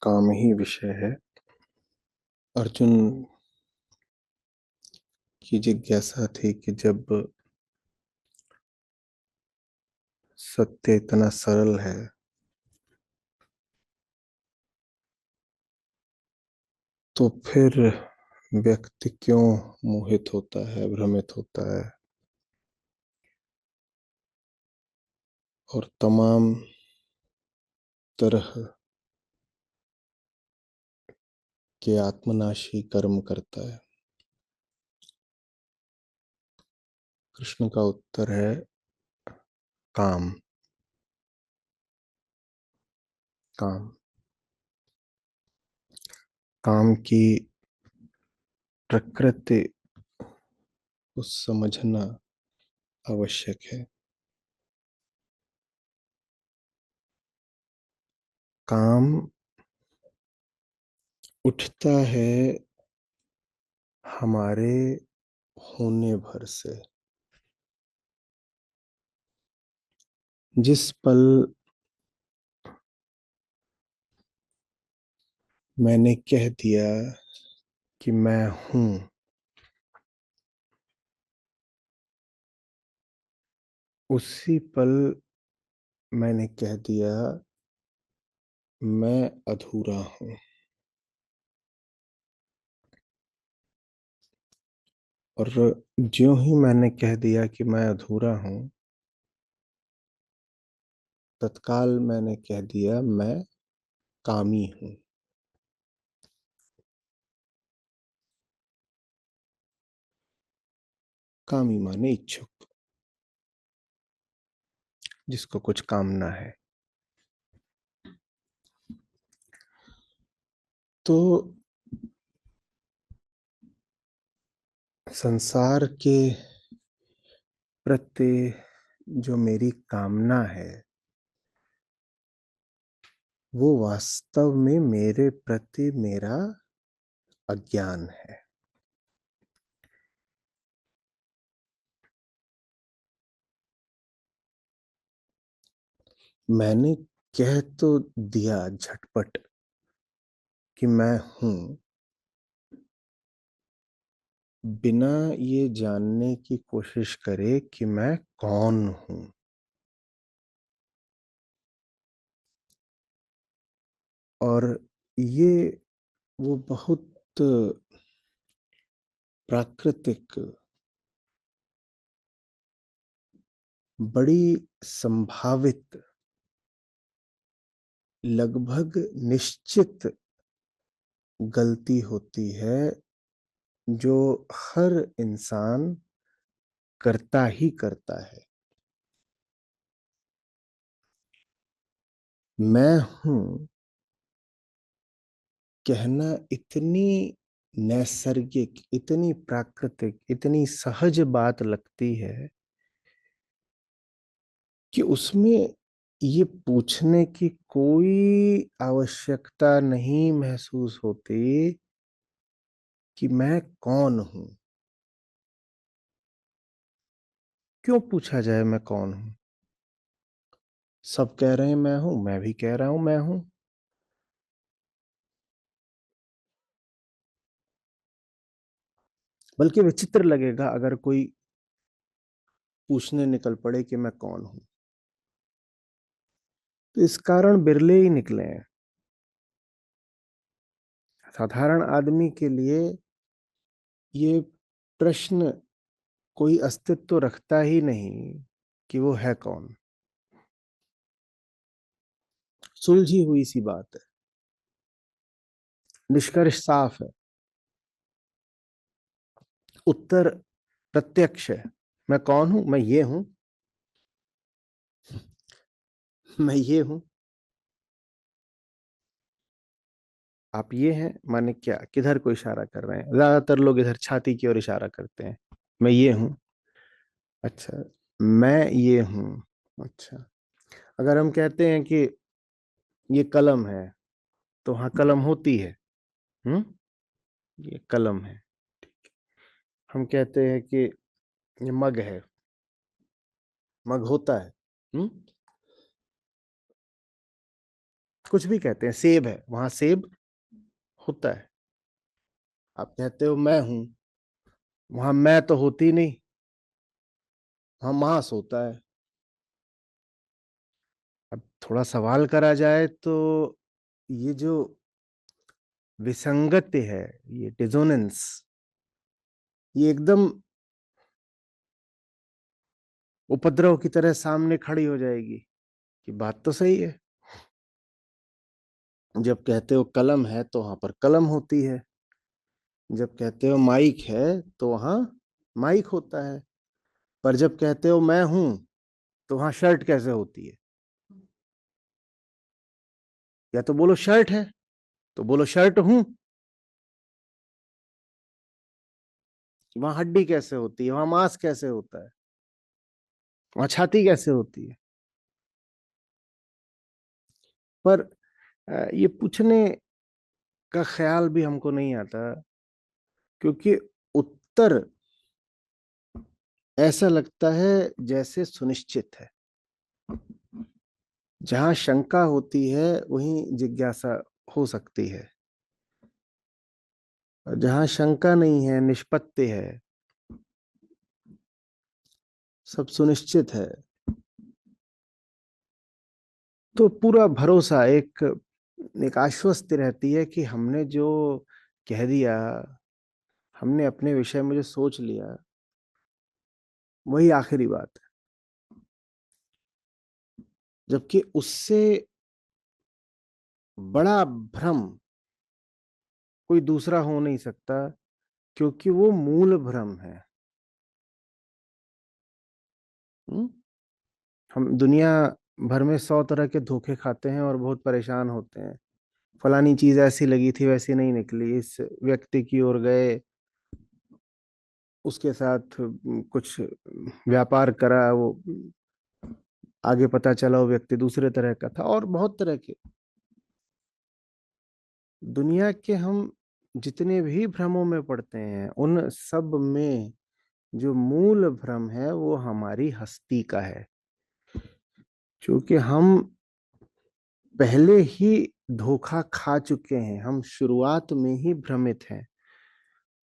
काम ही विषय है। अर्जुन की जिज्ञासा थी कि जब सत्य इतना सरल है तो फिर व्यक्ति क्यों मोहित होता है, भ्रमित होता है और तमाम तरह के आत्मनाशी कर्म करता है। कृष्ण का उत्तर है काम। काम काम की प्रकृति को समझना आवश्यक है। काम उठता है हमारे होने भर से। जिस पल मैंने कह दिया कि मैं हूं, उसी पल मैंने कह दिया मैं अधूरा हूं। और ज्यों ही मैंने कह दिया कि मैं अधूरा हूं, तत्काल मैंने कह दिया मैं कामी हूं। कामी माने इच्छुक, जिसको कुछ कामना है। तो संसार के प्रति जो मेरी कामना है वो वास्तव में मेरे प्रति मेरा अज्ञान है। मैंने कह तो दिया झटपट कि मैं हूं, बिना ये जानने की कोशिश करे कि मैं कौन हूं। और ये वो बहुत प्राकृतिक, बड़ी संभावित, लगभग निश्चित गलती होती है जो हर इंसान करता ही करता है। मैं हूं कहना इतनी नैसर्गिक, इतनी प्राकृतिक, इतनी सहज बात लगती है कि उसमें ये पूछने की कोई आवश्यकता नहीं महसूस होती कि मैं कौन हूं। क्यों पूछा जाए मैं कौन हूं? सब कह रहे हैं मैं हूं, मैं भी कह रहा हूं मैं हूं। बल्कि विचित्र लगेगा अगर कोई पूछने निकल पड़े कि मैं कौन हूं। तो इस कारण बिरले ही निकले हैं। साधारण आदमी के लिए ये प्रश्न कोई अस्तित्व रखता ही नहीं कि वो है कौन। सुलझी हुई सी बात है। निष्कर्ष साफ है। उत्तर प्रत्यक्ष है। मैं कौन हूं? मैं ये हूं। मैं ये हूं। आप ये हैं माने क्या? किधर को इशारा कर रहे हैं? ज्यादातर लोग इधर छाती की ओर इशारा करते हैं। मैं ये हूं। अच्छा, मैं ये हूं। अच्छा, अगर हम कहते हैं कि ये कलम है तो हाँ कलम होती है। हम्म, ये कलम है। हम कहते हैं कि ये मग है, मग होता है। हम्म, कुछ भी कहते हैं, सेब है, वहां सेब होता है। आप कहते हो मैं हूं, वहां मैं तो होती नहीं, वहां मांस होता है। अब थोड़ा सवाल करा जाए तो ये जो विसंगति है, ये डिसोनेंस, ये एकदम उपद्रव की तरह सामने खड़ी हो जाएगी कि बात तो सही है। जब कहते हो कलम है तो वहां पर कलम होती है, जब कहते हो माइक है तो वहां माइक होता है, पर जब कहते हो मैं हूं तो वहां शर्ट कैसे होती है? या तो बोलो शर्ट है, तो बोलो शर्ट हूं। वहां हड्डी कैसे होती है, वहां मांस कैसे होता है, वहां छाती कैसे होती है? पर ये पूछने का ख्याल भी हमको नहीं आता, क्योंकि उत्तर ऐसा लगता है जैसे सुनिश्चित है। जहां शंका होती है वहीं जिज्ञासा हो सकती है, और जहां शंका नहीं है, निष्पत्ति है, सब सुनिश्चित है, तो पूरा भरोसा, एक एक आश्वस्ति रहती है कि हमने जो कह दिया, हमने अपने विषय में जो सोच लिया, वही आखिरी बात है। जबकि उससे बड़ा भ्रम कोई दूसरा हो नहीं सकता, क्योंकि वो मूल भ्रम है। हम्म? हम दुनिया भर में 100 तरह के धोखे खाते हैं और बहुत परेशान होते हैं। फलानी चीज ऐसी लगी थी, वैसी नहीं निकली, इस व्यक्ति की ओर गए, उसके साथ कुछ व्यापार करा, वो आगे पता चला वो व्यक्ति दूसरे तरह का था, और बहुत तरह के दुनिया के हम जितने भी भ्रमों में पड़ते हैं, उन सब में जो मूल भ्रम है वो हमारी हस्ती का है। क्योंकि हम पहले ही धोखा खा चुके हैं, हम शुरुआत में ही भ्रमित हैं।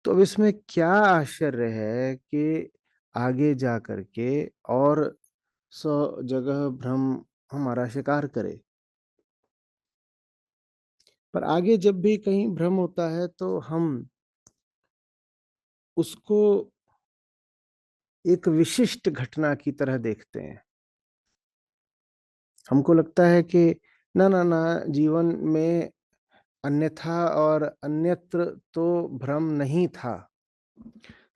तो अब इसमें क्या आश्चर्य है कि आगे जा करके और 100 जगह भ्रम हमारा शिकार करे। पर आगे जब भी कहीं भ्रम होता है तो हम उसको एक विशिष्ट घटना की तरह देखते हैं। हमको लगता है कि ना ना ना, जीवन में अन्यथा और अन्यत्र तो भ्रम नहीं था,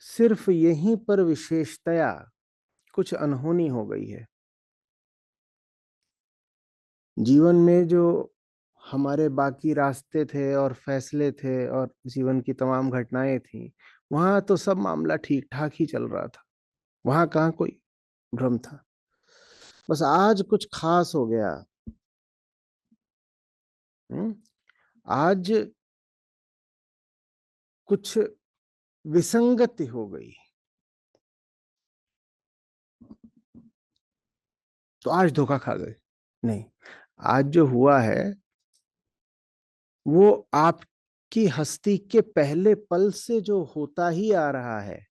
सिर्फ यहीं पर विशेषतया कुछ अनहोनी हो गई है। जीवन में जो हमारे बाकी रास्ते थे और फैसले थे और जीवन की तमाम घटनाएं थी, वहां तो सब मामला ठीक ठाक ही चल रहा था, वहां कहाँ कोई भ्रम था। बस आज कुछ खास हो गया। हम्म? आज कुछ विसंगति हो गई, तो आज धोखा खा गए। नहीं, आज जो हुआ है वो आपकी हस्ती के पहले पल से जो होता ही आ रहा है,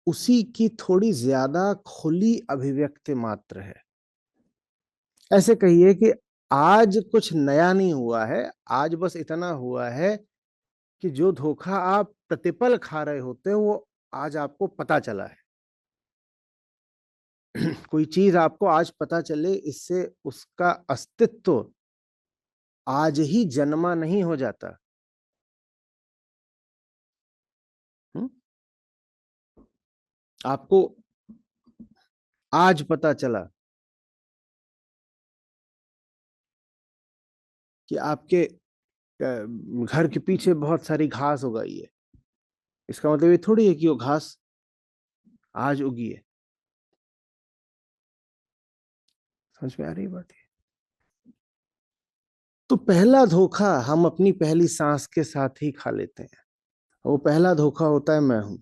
उसी की थोड़ी ज्यादा खुली अभिव्यक्ति मात्र है। ऐसे कहिए कि आज कुछ नया नहीं हुआ है, आज बस इतना हुआ है कि जो धोखा आप प्रतिपल खा रहे होते हो वो आज आपको पता चला है। कोई चीज आपको आज पता चले, इससे उसका अस्तित्व आज ही जन्मा नहीं हो जाता। हम्म? आपको आज पता चला कि आपके घर के पीछे बहुत सारी घास उगाई है, इसका मतलब ये थोड़ी है कि वो घास आज उगी है। समझ में आ रही बात है? तो पहला धोखा हम अपनी पहली सांस के साथ ही खा लेते हैं। वो पहला धोखा होता है मैं हूं।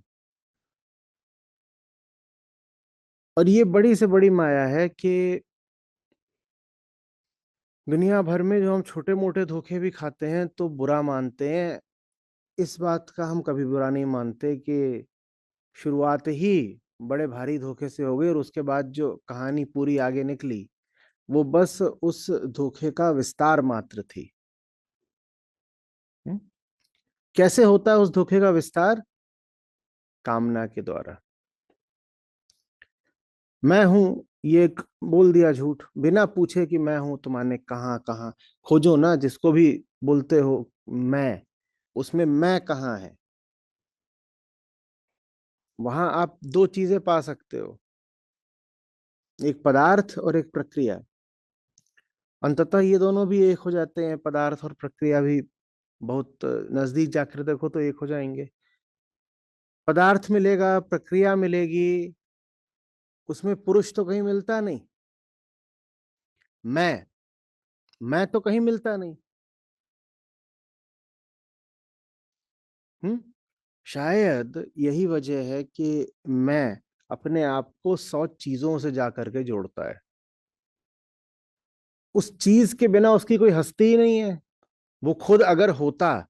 और ये बड़ी से बड़ी माया है कि दुनिया भर में जो हम छोटे मोटे धोखे भी खाते हैं तो बुरा मानते हैं। इस बात का हम कभी बुरा नहीं मानते कि शुरुआत ही बड़े भारी धोखे से हो गई और उसके बाद जो कहानी पूरी आगे निकली वो बस उस धोखे का विस्तार मात्र थी। हम्म? कैसे होता है उस धोखे का विस्तार? कामना के द्वारा। मैं हूं, ये एक बोल दिया झूठ, बिना पूछे कि मैं हूं तो माने कहाँ कहाँ खोजो ना, जिसको भी बोलते हो मैं, उसमें मैं कहाँ है? वहां आप दो चीजें पा सकते हो, एक पदार्थ और एक प्रक्रिया। अंततः ये दोनों भी एक हो जाते हैं, पदार्थ और प्रक्रिया भी बहुत नजदीक जाकर देखो तो एक हो जाएंगे। पदार्थ मिलेगा, प्रक्रिया मिलेगी, उसमें पुरुष तो कहीं मिलता नहीं। मैं तो कहीं मिलता नहीं। हम्म। शायद यही वजह है कि मैं अपने आप को 100 चीजों से जा करके जोड़ता है। उस चीज के बिना उसकी कोई हस्ती ही नहीं है। वो खुद अगर होता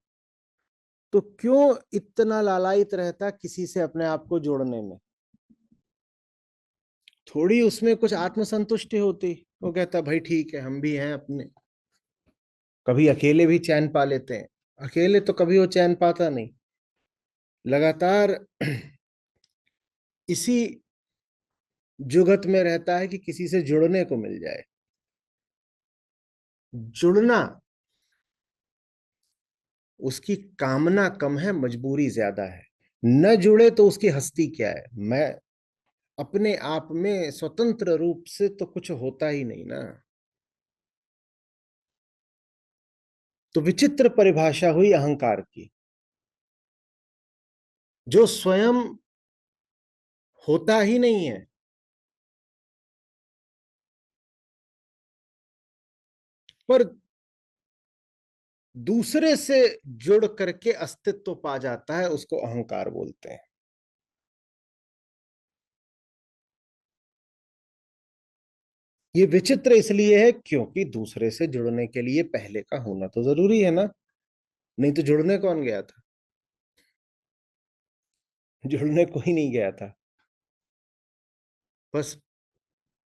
तो क्यों इतना लालायित रहता किसी से अपने आप को जोड़ने में? थोड़ी उसमें कुछ आत्मसंतुष्टि होती। वो कहता भाई ठीक है, हम भी हैं अपने। कभी अकेले भी चैन पा लेते हैं, अकेले तो कभी वो चैन पाता नहीं। लगातार इसी जुगत में रहता है कि किसी से जुड़ने को मिल जाए। जुड़ना उसकी कामना कम है, मजबूरी ज्यादा है। न जुड़े तो उसकी हस्ती क्या है? मैं अपने आप में स्वतंत्र रूप से तो कुछ होता ही नहीं ना। तो विचित्र परिभाषा हुई अहंकार की। जो स्वयं होता ही नहीं है, पर दूसरे से जुड़ करके अस्तित्व पा जाता है, उसको अहंकार बोलते हैं। ये विचित्र इसलिए है क्योंकि दूसरे से जुड़ने के लिए पहले का होना तो जरूरी है ना। नहीं तो जुड़ने कौन गया था? जुड़ने कोई नहीं गया था। बस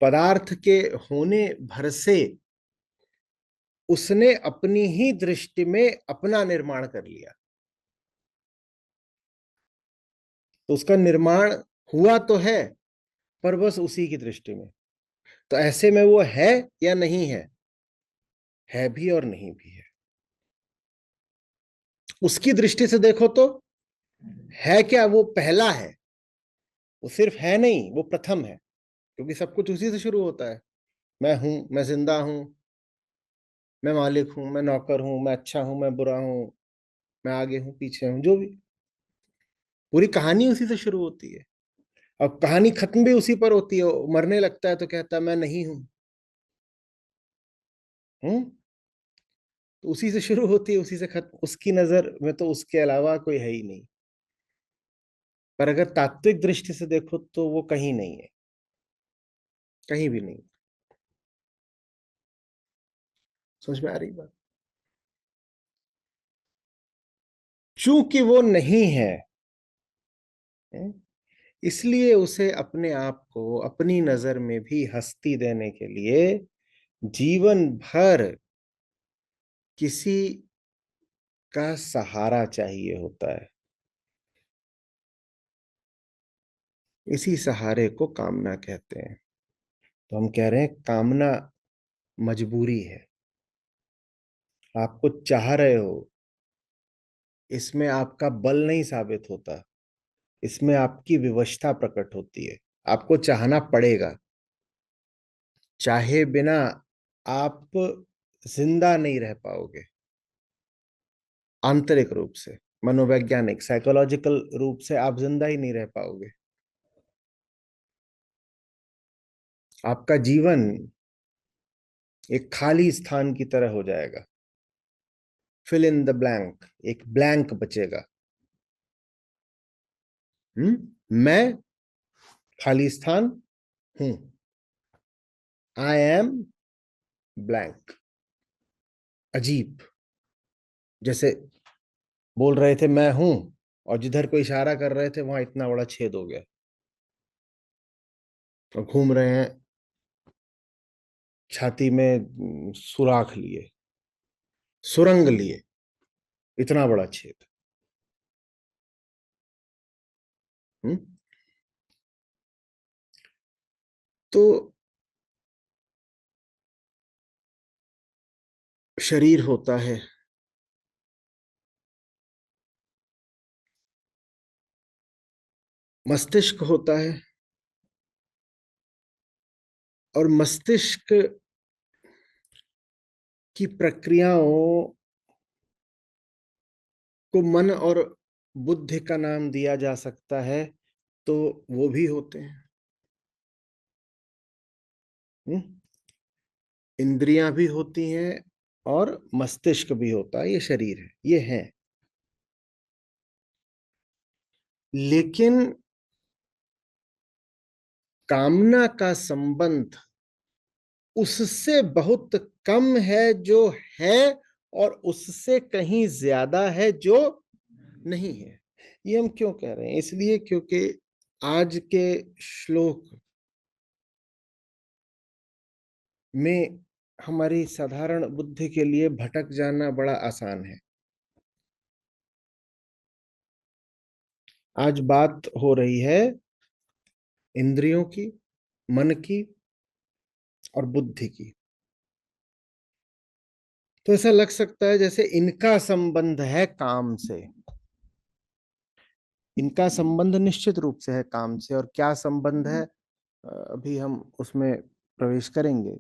पदार्थ के होने भर से उसने अपनी ही दृष्टि में अपना निर्माण कर लिया। तो उसका निर्माण हुआ तो है, पर बस उसी की दृष्टि में। तो ऐसे में वो है या नहीं है भी और नहीं भी है। उसकी दृष्टि से देखो तो है क्या? वो पहला है। वो सिर्फ है नहीं, वो प्रथम है, क्योंकि सब कुछ उसी से शुरू होता है। मैं हूं, मैं जिंदा हूं, मैं मालिक हूं, मैं नौकर हूं, मैं अच्छा हूं, मैं बुरा हूं, मैं आगे हूं, पीछे हूं, जो भी। पूरी कहानी उसी से शुरू होती है। और कहानी खत्म भी उसी पर होती है। वो मरने लगता है तो कहता है मैं नहीं हूं। हूं। तो उसी से शुरू होती है, उसी से खत्म। उसकी नजर में तो उसके अलावा कोई है ही नहीं। पर अगर तात्विक दृष्टि से देखो तो वो कहीं नहीं है, कहीं भी नहीं। समझ में आ रही बात? चूंकि वो नहीं है, हैं, इसलिए उसे अपने आप को अपनी नजर में भी हस्ती देने के लिए जीवन भर किसी का सहारा चाहिए होता है। इसी सहारे को कामना कहते हैं। तो हम कह रहे हैं कामना मजबूरी है। आप कुछ चाह रहे हो, इसमें आपका बल नहीं साबित होता, इसमें आपकी विवशता प्रकट होती है। आपको चाहना पड़ेगा। चाहे बिना आप जिंदा नहीं रह पाओगे। आंतरिक रूप से, मनोवैज्ञानिक साइकोलॉजिकल रूप से आप जिंदा ही नहीं रह पाओगे। आपका जीवन एक खाली स्थान की तरह हो जाएगा। फिल इन द ब्लैंक, एक ब्लैंक बचेगा। मैं खाली स्थान हूं। I am blank. अजीब, जैसे बोल रहे थे मैं हूं, और जिधर को इशारा कर रहे थे वहां इतना बड़ा छेद हो गया, और घूम रहे हैं छाती में सुराख लिए, सुरंग लिए, इतना बड़ा छेद। हम्म। तो शरीर होता है, मस्तिष्क होता है, और मस्तिष्क की प्रक्रियाओं को मन और बुद्धि का नाम दिया जा सकता है, तो वो भी होते हैं। हम्म? इंद्रियां भी होती हैं, और मस्तिष्क भी होता है, ये शरीर है, ये है। लेकिन कामना का संबंध उससे बहुत कम है जो है, और उससे कहीं ज्यादा है जो नहीं है। ये हम क्यों कह रहे हैं? इसलिए क्योंकि आज के श्लोक में हमारी साधारण बुद्धि के लिए भटक जाना बड़ा आसान है। आज बात हो रही है इंद्रियों की, मन की और बुद्धि की। तो ऐसा लग सकता है जैसे इनका संबंध है काम से। इनका संबंध निश्चित रूप से है काम से, और क्या संबंध है अभी हम उसमें प्रवेश करेंगे।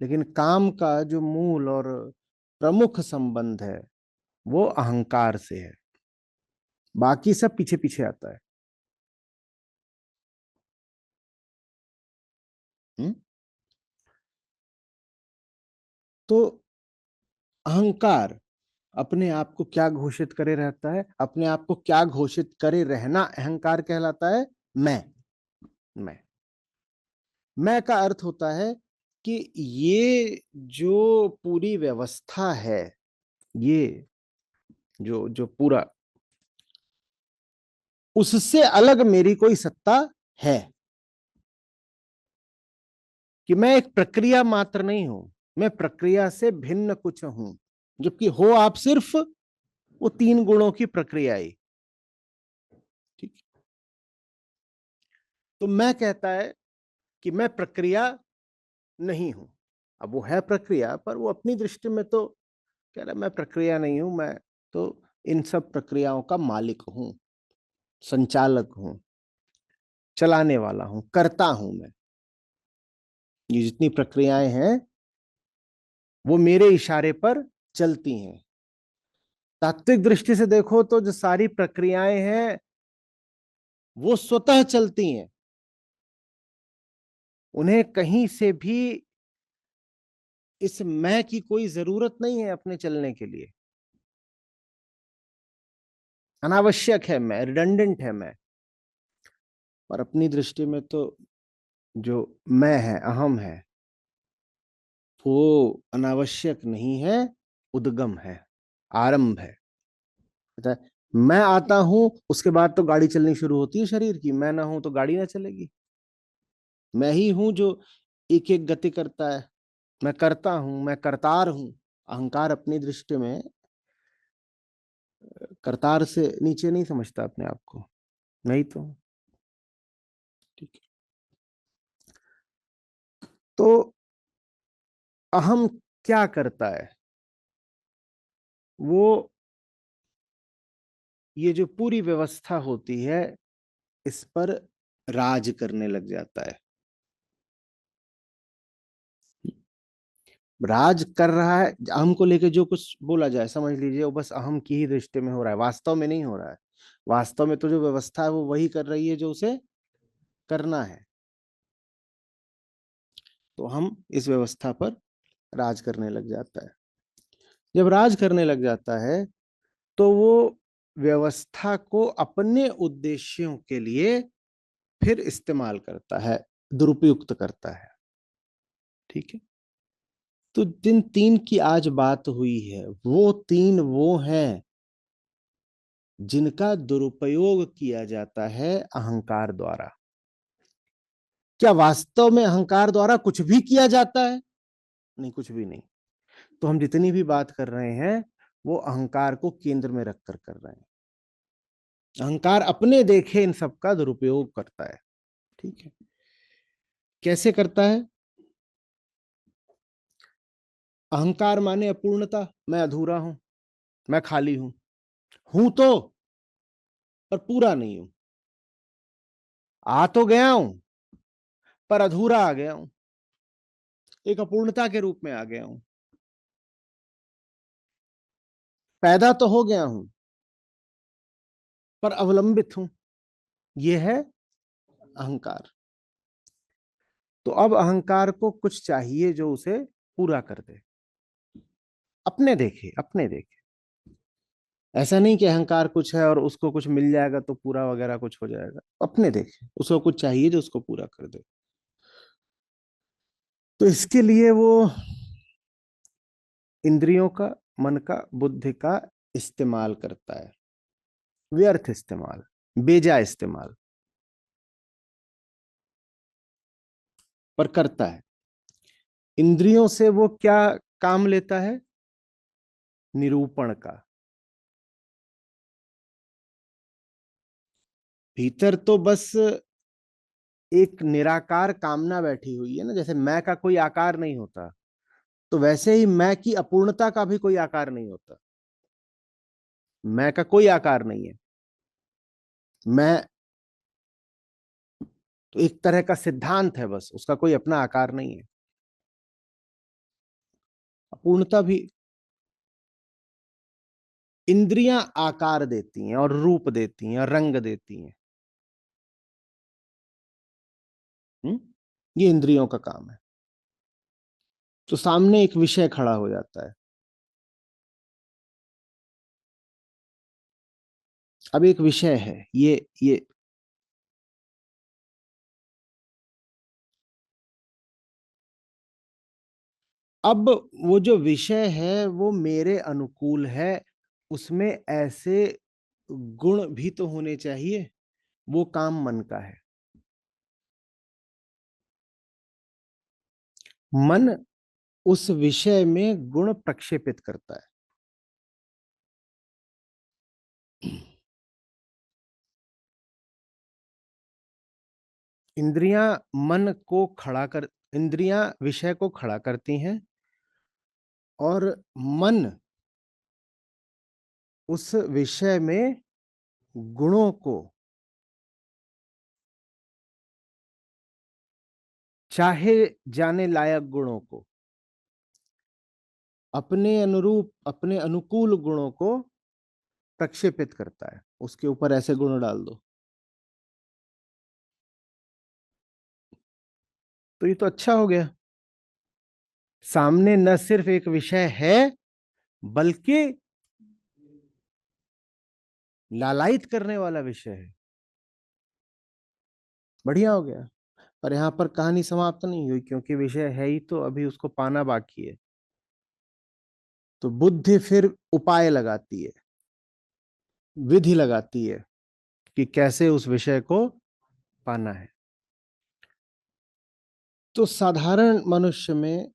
लेकिन काम का जो मूल और प्रमुख संबंध है वो अहंकार से है, बाकी सब पीछे पीछे आता है। हुँ? तो अहंकार अपने आप को क्या घोषित करे रहता है? अपने आप को क्या घोषित करे रहना अहंकार कहलाता है? मैं मैं का अर्थ होता है कि ये जो पूरी व्यवस्था है, ये जो जो पूरा, उससे अलग मेरी कोई सत्ता है, कि मैं एक प्रक्रिया मात्र नहीं हूं, मैं प्रक्रिया से भिन्न कुछ हूं, जबकि हो आप सिर्फ वो तीन गुणों की प्रक्रिया ही। ठीक। तो मैं कहता है कि मैं प्रक्रिया नहीं हूं। अब वो है प्रक्रिया, पर वो अपनी दृष्टि में तो कह रहा है मैं प्रक्रिया नहीं हूं, मैं तो इन सब प्रक्रियाओं का मालिक हूं, संचालक हूं, चलाने वाला हूं, करता हूं मैं। ये जितनी प्रक्रियाएं हैं वो मेरे इशारे पर चलती हैं। तात्विक दृष्टि से देखो तो जो सारी प्रक्रियाएं हैं वो स्वतः चलती हैं, उन्हें कहीं से भी इस मैं की कोई जरूरत नहीं है अपने चलने के लिए। अनावश्यक है मैं, रिडंडेंट है मैं। और अपनी दृष्टि में तो जो मैं है, अहम है, वो अनावश्यक नहीं है, उद्गम है, आरंभ है। अच्छा, मैं आता हूं उसके बाद तो गाड़ी चलनी शुरू होती है शरीर की, मैं ना हूं तो गाड़ी ना चलेगी। मैं ही हूं जो एक एक गति करता है, मैं करता हूं, मैं करतार हूं। अहंकार अपनी दृष्टि में करतार से नीचे नहीं समझता अपने आप को। नहीं तो ठीक है। तो अहम क्या करता है? वो ये जो पूरी व्यवस्था होती है इस पर राज करने लग जाता है। राज कर रहा है। अहम को लेके जो कुछ बोला जाए समझ लीजिए वो बस अहम की ही दृष्टि में हो रहा है, वास्तव में नहीं हो रहा है। वास्तव में तो जो व्यवस्था है वो वही कर रही है जो उसे करना है। तो हम इस व्यवस्था पर राज करने लग जाता है। जब राज करने लग जाता है तो वो व्यवस्था को अपने उद्देश्यों के लिए फिर इस्तेमाल करता है, दुरुपयुक्त करता है। ठीक है। तो जिन तीन की आज बात हुई है, वो तीन वो हैं जिनका दुरुपयोग किया जाता है अहंकार द्वारा। क्या वास्तव में अहंकार द्वारा कुछ भी किया जाता है? नहीं, कुछ भी नहीं। तो हम जितनी भी बात कर रहे हैं वो अहंकार को केंद्र में रखकर कर रहे हैं। अहंकार अपने देखे इन सब का दुरुपयोग करता है। ठीक है, कैसे करता है? अहंकार माने अपूर्णता, मैं अधूरा हूं, मैं खाली हूं, हूं तो पर पूरा नहीं हूं, आ तो गया हूं पर अधूरा आ गया हूं, एक अपूर्णता के रूप में आ गया हूं। पैदा तो हो गया हूं पर अवलंबित हूं, यह है अहंकार। तो अब अहंकार को कुछ चाहिए जो उसे पूरा कर दे, अपने देखे अपने देखे। ऐसा नहीं कि अहंकार कुछ है और उसको कुछ मिल जाएगा तो पूरा वगैरह कुछ हो जाएगा, अपने देखे उसको कुछ चाहिए जो उसको पूरा कर दे। तो इसके लिए वो इंद्रियों का, मन का, बुद्धि का इस्तेमाल करता है, व्यर्थ इस्तेमाल, बेजा इस्तेमाल, पर करता है। इंद्रियों से वो क्या काम लेता है? निरूपण का। भीतर तो बस एक निराकार कामना बैठी हुई है ना, जैसे मैं का कोई आकार नहीं होता, तो वैसे ही मैं की अपूर्णता का भी कोई आकार नहीं होता। मैं का कोई आकार नहीं है। मैं तो एक तरह का सिद्धांत है, बस उसका कोई अपना आकार नहीं है। अपूर्णता भी, इंद्रियां आकार देती हैं और रूप देती हैं और रंग देती हैं। ये इंद्रियों का काम है। तो सामने एक विषय खड़ा हो जाता है। अब एक विषय है, ये अब वो जो विषय है वो मेरे अनुकूल है, उसमें ऐसे गुण भी तो होने चाहिए। वो काम मन का है। मन उस विषय में गुण प्रक्षेपित करता है। इंद्रियां मन को खड़ा कर, इंद्रियां विषय को खड़ा करती हैं और मन उस विषय में गुणों को, चाहे जाने लायक गुणों को, अपने अनुरूप, अपने अनुकूल गुणों को प्रक्षेपित करता है। उसके ऊपर ऐसे गुण डाल दो तो ये तो अच्छा हो गया। सामने न सिर्फ एक विषय है बल्कि लालायित करने वाला विषय है। बढ़िया हो गया। पर यहां पर कहानी समाप्त नहीं हुई, क्योंकि विषय है ही तो अभी उसको पाना बाकी है। तो बुद्धि फिर उपाय लगाती है, विधि लगाती है कि कैसे उस विषय को पाना है। तो साधारण मनुष्य में,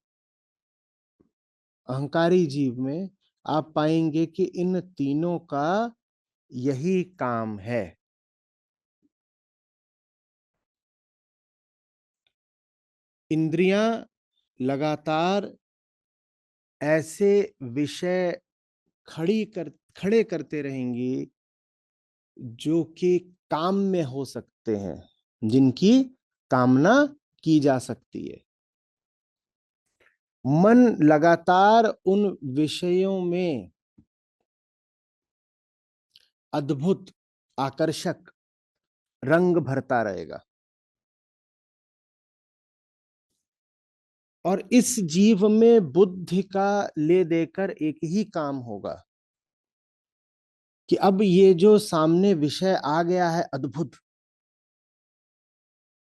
अहंकारी जीव में आप पाएंगे कि इन तीनों का यही काम है। इंद्रियां लगातार ऐसे विषय खड़े करते रहेंगी जो कि काम में हो सकते हैं, जिनकी कामना की जा सकती है। मन लगातार उन विषयों में अद्भुत, आकर्षक रंग भरता रहेगा। और इस जीव में बुद्धि का ले देकर एक ही काम होगा कि अब ये जो सामने विषय आ गया है अद्भुत,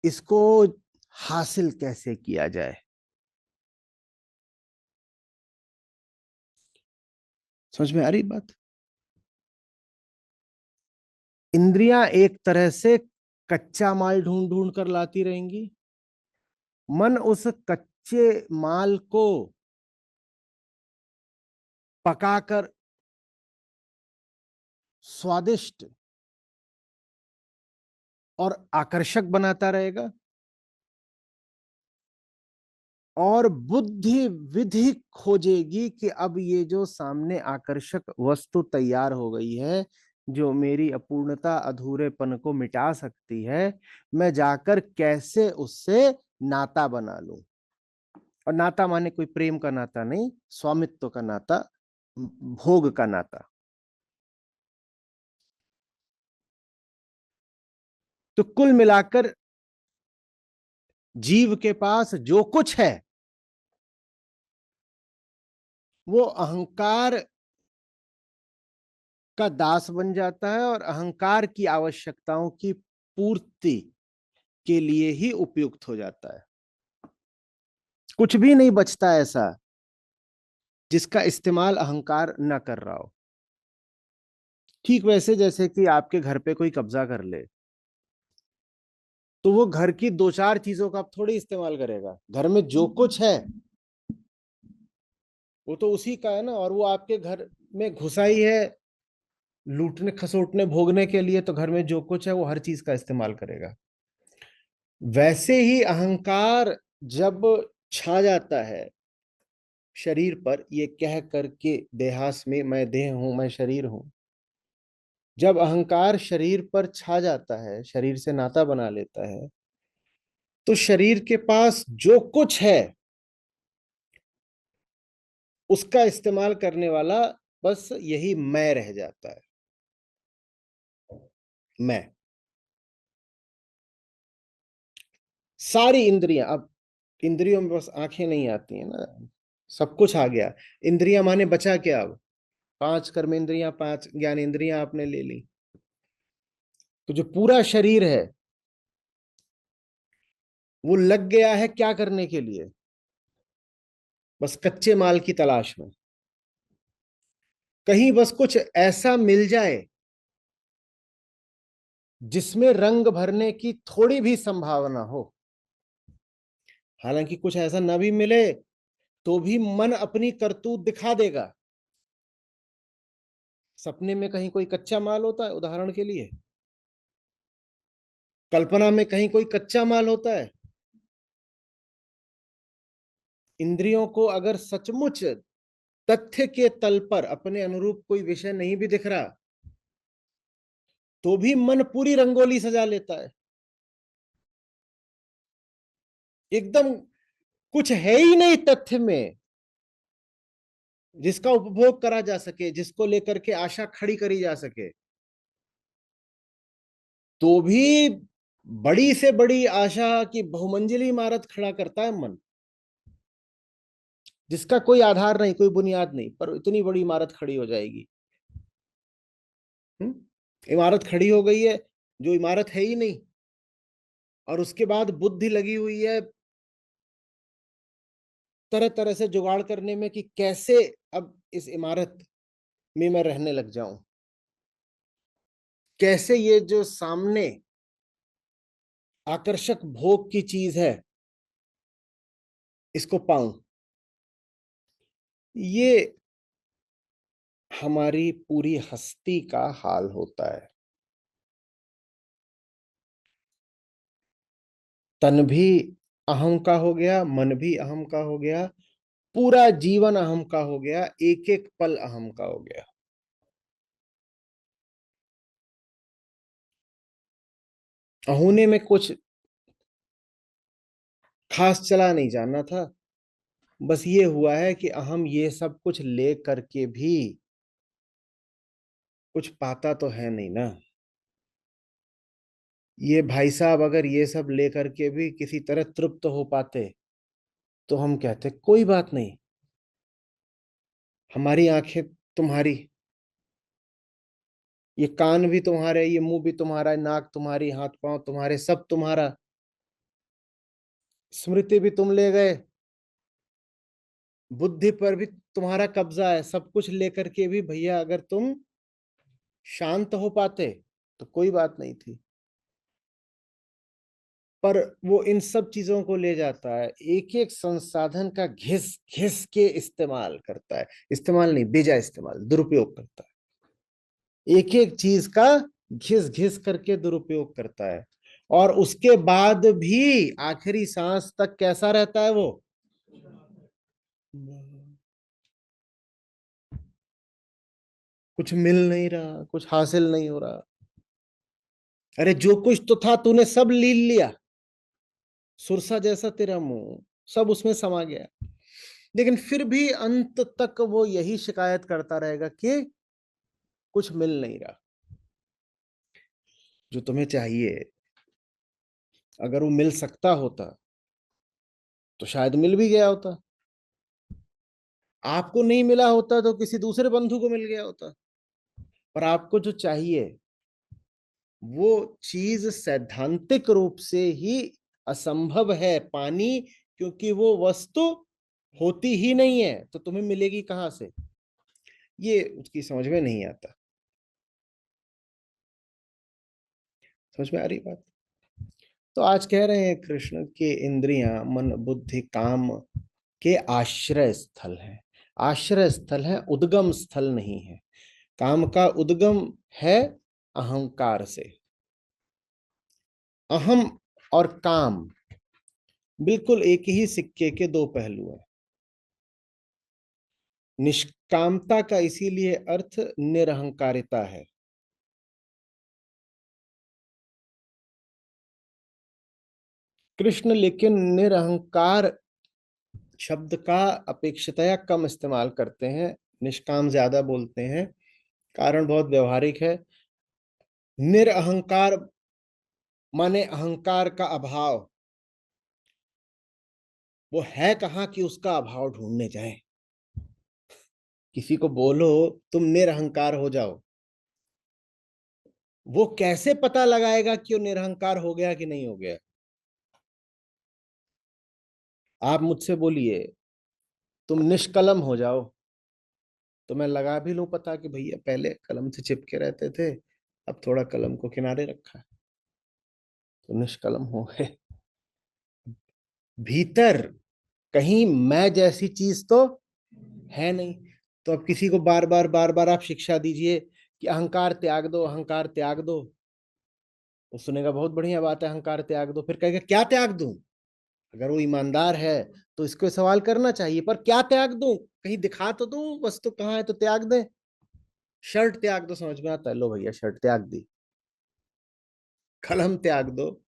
इसको हासिल कैसे किया जाए। समझ में आ रही बात? इंद्रियां एक तरह से कच्चा माल ढूंढ ढूंढ कर लाती रहेंगी, मन उस कच्चे माल को पकाकर स्वादिष्ट और आकर्षक बनाता रहेगा, और बुद्धि विधि खोजेगी कि अब ये जो सामने आकर्षक वस्तु तैयार हो गई है, जो मेरी अपूर्णता अधूरेपन को मिटा सकती है, मैं जाकर कैसे उससे नाता बना लूं। और नाता माने कोई प्रेम का नाता नहीं, स्वामित्व का नाता, भोग का नाता। तो कुल मिलाकर जीव के पास जो कुछ है वो अहंकार का दास बन जाता है, और अहंकार की आवश्यकताओं की पूर्ति के लिए ही उपयुक्त हो जाता है। कुछ भी नहीं बचता ऐसा जिसका इस्तेमाल अहंकार न कर रहा हो। ठीक वैसे जैसे कि आपके घर पे कोई कब्जा कर ले, तो वो घर की दो चार चीजों का आप थोड़ी इस्तेमाल करेगा, घर में जो कुछ है वो तो उसी का है ना, और वो आपके घर में घुसा ही है लूटने खसोटने भोगने के लिए, तो घर में जो कुछ है वो हर चीज का इस्तेमाल करेगा। वैसे ही अहंकार जब छा जाता है शरीर पर, ये कह करके देहास में मैं देह हूं, मैं शरीर हूं, जब अहंकार शरीर पर छा जाता है, शरीर से नाता बना लेता है, तो शरीर के पास जो कुछ है उसका इस्तेमाल करने वाला बस यही मैं रह जाता है। मैं, सारी इंद्रियां, अब इंद्रियों में बस आंखें नहीं आती है ना, सब कुछ आ गया। इंद्रियां माने बचा क्या अब? पांच कर्मेंद्रियां, पांच ज्ञान इंद्रियां आपने ले ली, तो जो पूरा शरीर है वो लग गया है क्या करने के लिए? बस कच्चे माल की तलाश में। कहीं बस कुछ ऐसा मिल जाए जिसमें रंग भरने की थोड़ी भी संभावना हो। हालांकि कुछ ऐसा ना भी मिले तो भी मन अपनी करतूत दिखा देगा। सपने में कहीं कोई कच्चा माल होता है, उदाहरण के लिए कल्पना में कहीं कोई कच्चा माल होता है। इंद्रियों को अगर सचमुच तथ्य के तल पर अपने अनुरूप कोई विषय नहीं भी दिख रहा, तो भी मन पूरी रंगोली सजा लेता है। एकदम कुछ है ही नहीं तथ्य में जिसका उपभोग करा जा सके, जिसको लेकर के आशा खड़ी करी जा सके, तो भी बड़ी से बड़ी आशा की बहुमंजिली इमारत खड़ा करता है मन, जिसका कोई आधार नहीं, कोई बुनियाद नहीं, पर इतनी बड़ी इमारत खड़ी हो जाएगी। इमारत खड़ी हो गई है जो इमारत है ही नहीं, और उसके बाद बुद्धि लगी हुई है तरह तरह से जुगाड़ करने में कि कैसे अब इस इमारत में मैं रहने लग जाऊं, कैसे ये जो सामने आकर्षक भोग की चीज है इसको पाऊं। ये हमारी पूरी हस्ती का हाल होता है। तन भी अहम का हो गया, मन भी अहम का हो गया, पूरा जीवन अहम का हो गया, एक एक पल अहम का हो गया। होने में कुछ खास चला नहीं जाना था, बस ये हुआ है कि अहम ये सब कुछ ले करके भी कुछ पाता तो है नहीं ना। ये भाई साहब अगर ये सब ले करके भी किसी तरह तृप्त हो पाते, तो हम कहते कोई बात नहीं, हमारी आंखें तुम्हारी, ये कान भी तुम्हारे, ये मुंह भी तुम्हारा, नाक तुम्हारी, हाथ पांव तुम्हारे, सब तुम्हारा, स्मृति भी तुम ले गए, बुद्धि पर भी तुम्हारा कब्जा है, सब कुछ लेकर के भी भैया अगर तुम शांत हो पाते तो कोई बात नहीं थी। पर वो इन सब चीजों को ले जाता है, एक एक संसाधन का घिस घिस के इस्तेमाल करता है, इस्तेमाल नहीं, बेजा इस्तेमाल, दुरुपयोग करता है, एक एक चीज का घिस घिस करके दुरुपयोग करता है। और उसके बाद भी आखिरी सांस तक कैसा रहता है वो? कुछ मिल नहीं रहा, कुछ हासिल नहीं हो रहा। अरे जो कुछ तो था तूने सब लील लिया, सुरसा जैसा तेरा मुंह, सब उसमें समा गया। लेकिन फिर भी अंत तक वो यही शिकायत करता रहेगा कि कुछ मिल नहीं रहा। जो तुम्हें चाहिए अगर वो मिल सकता होता तो शायद मिल भी गया होता, आपको नहीं मिला होता तो किसी दूसरे बंधु को मिल गया होता। पर आपको जो चाहिए वो चीज सैद्धांतिक रूप से ही असंभव है पानी, क्योंकि वो वस्तु होती ही नहीं है, तो तुम्हें मिलेगी कहां से? ये उसकी समझ में नहीं आता। समझ में आ रही बात? तो आज कह रहे हैं कृष्ण के इंद्रियां, मन, बुद्धि, काम के आश्रय स्थल है। आश्रय स्थल है, उद्गम स्थल नहीं है। काम का उद्गम है अहंकार से। अहम और काम बिल्कुल एक ही सिक्के के दो पहलू हैं। निष्कामता का इसीलिए अर्थ निरहंकारिता है। कृष्ण लेकिन निरहंकार शब्द का अपेक्षितया कम इस्तेमाल करते हैं, निष्काम ज्यादा बोलते हैं। कारण बहुत व्यवहारिक है। निरअहंकार माने अहंकार का अभाव। वो है कहाँ कि उसका अभाव ढूंढने जाए। किसी को बोलो तुम निरअहकार हो जाओ, वो कैसे पता लगाएगा कि वो निरहंकार हो गया कि नहीं हो गया? आप मुझसे बोलिए तुम निष्कलम हो जाओ, तो मैं लगा भी लूं पता कि भैया पहले कलम से चिपके रहते थे, अब थोड़ा कलम को किनारे रखा है, तो निष्कलम हो गए। भीतर कहीं मैं जैसी चीज तो है नहीं। तो अब किसी को बार बार आप शिक्षा दीजिए कि अहंकार त्याग दो, अहंकार त्याग दो, वो सुनेगा बहुत बढ़िया बात है, अहंकार त्याग दो, फिर कहेगा क्या त्याग दूं? अगर वो ईमानदार है तो इसको सवाल करना चाहिए, पर क्या त्याग दूं, कहीं दिखा तो दो वस्तु कहाँ है तो त्याग दे। शर्ट त्याग दो, समझ में आता है, लो भैया शर्ट त्याग दी। कलम त्याग दो,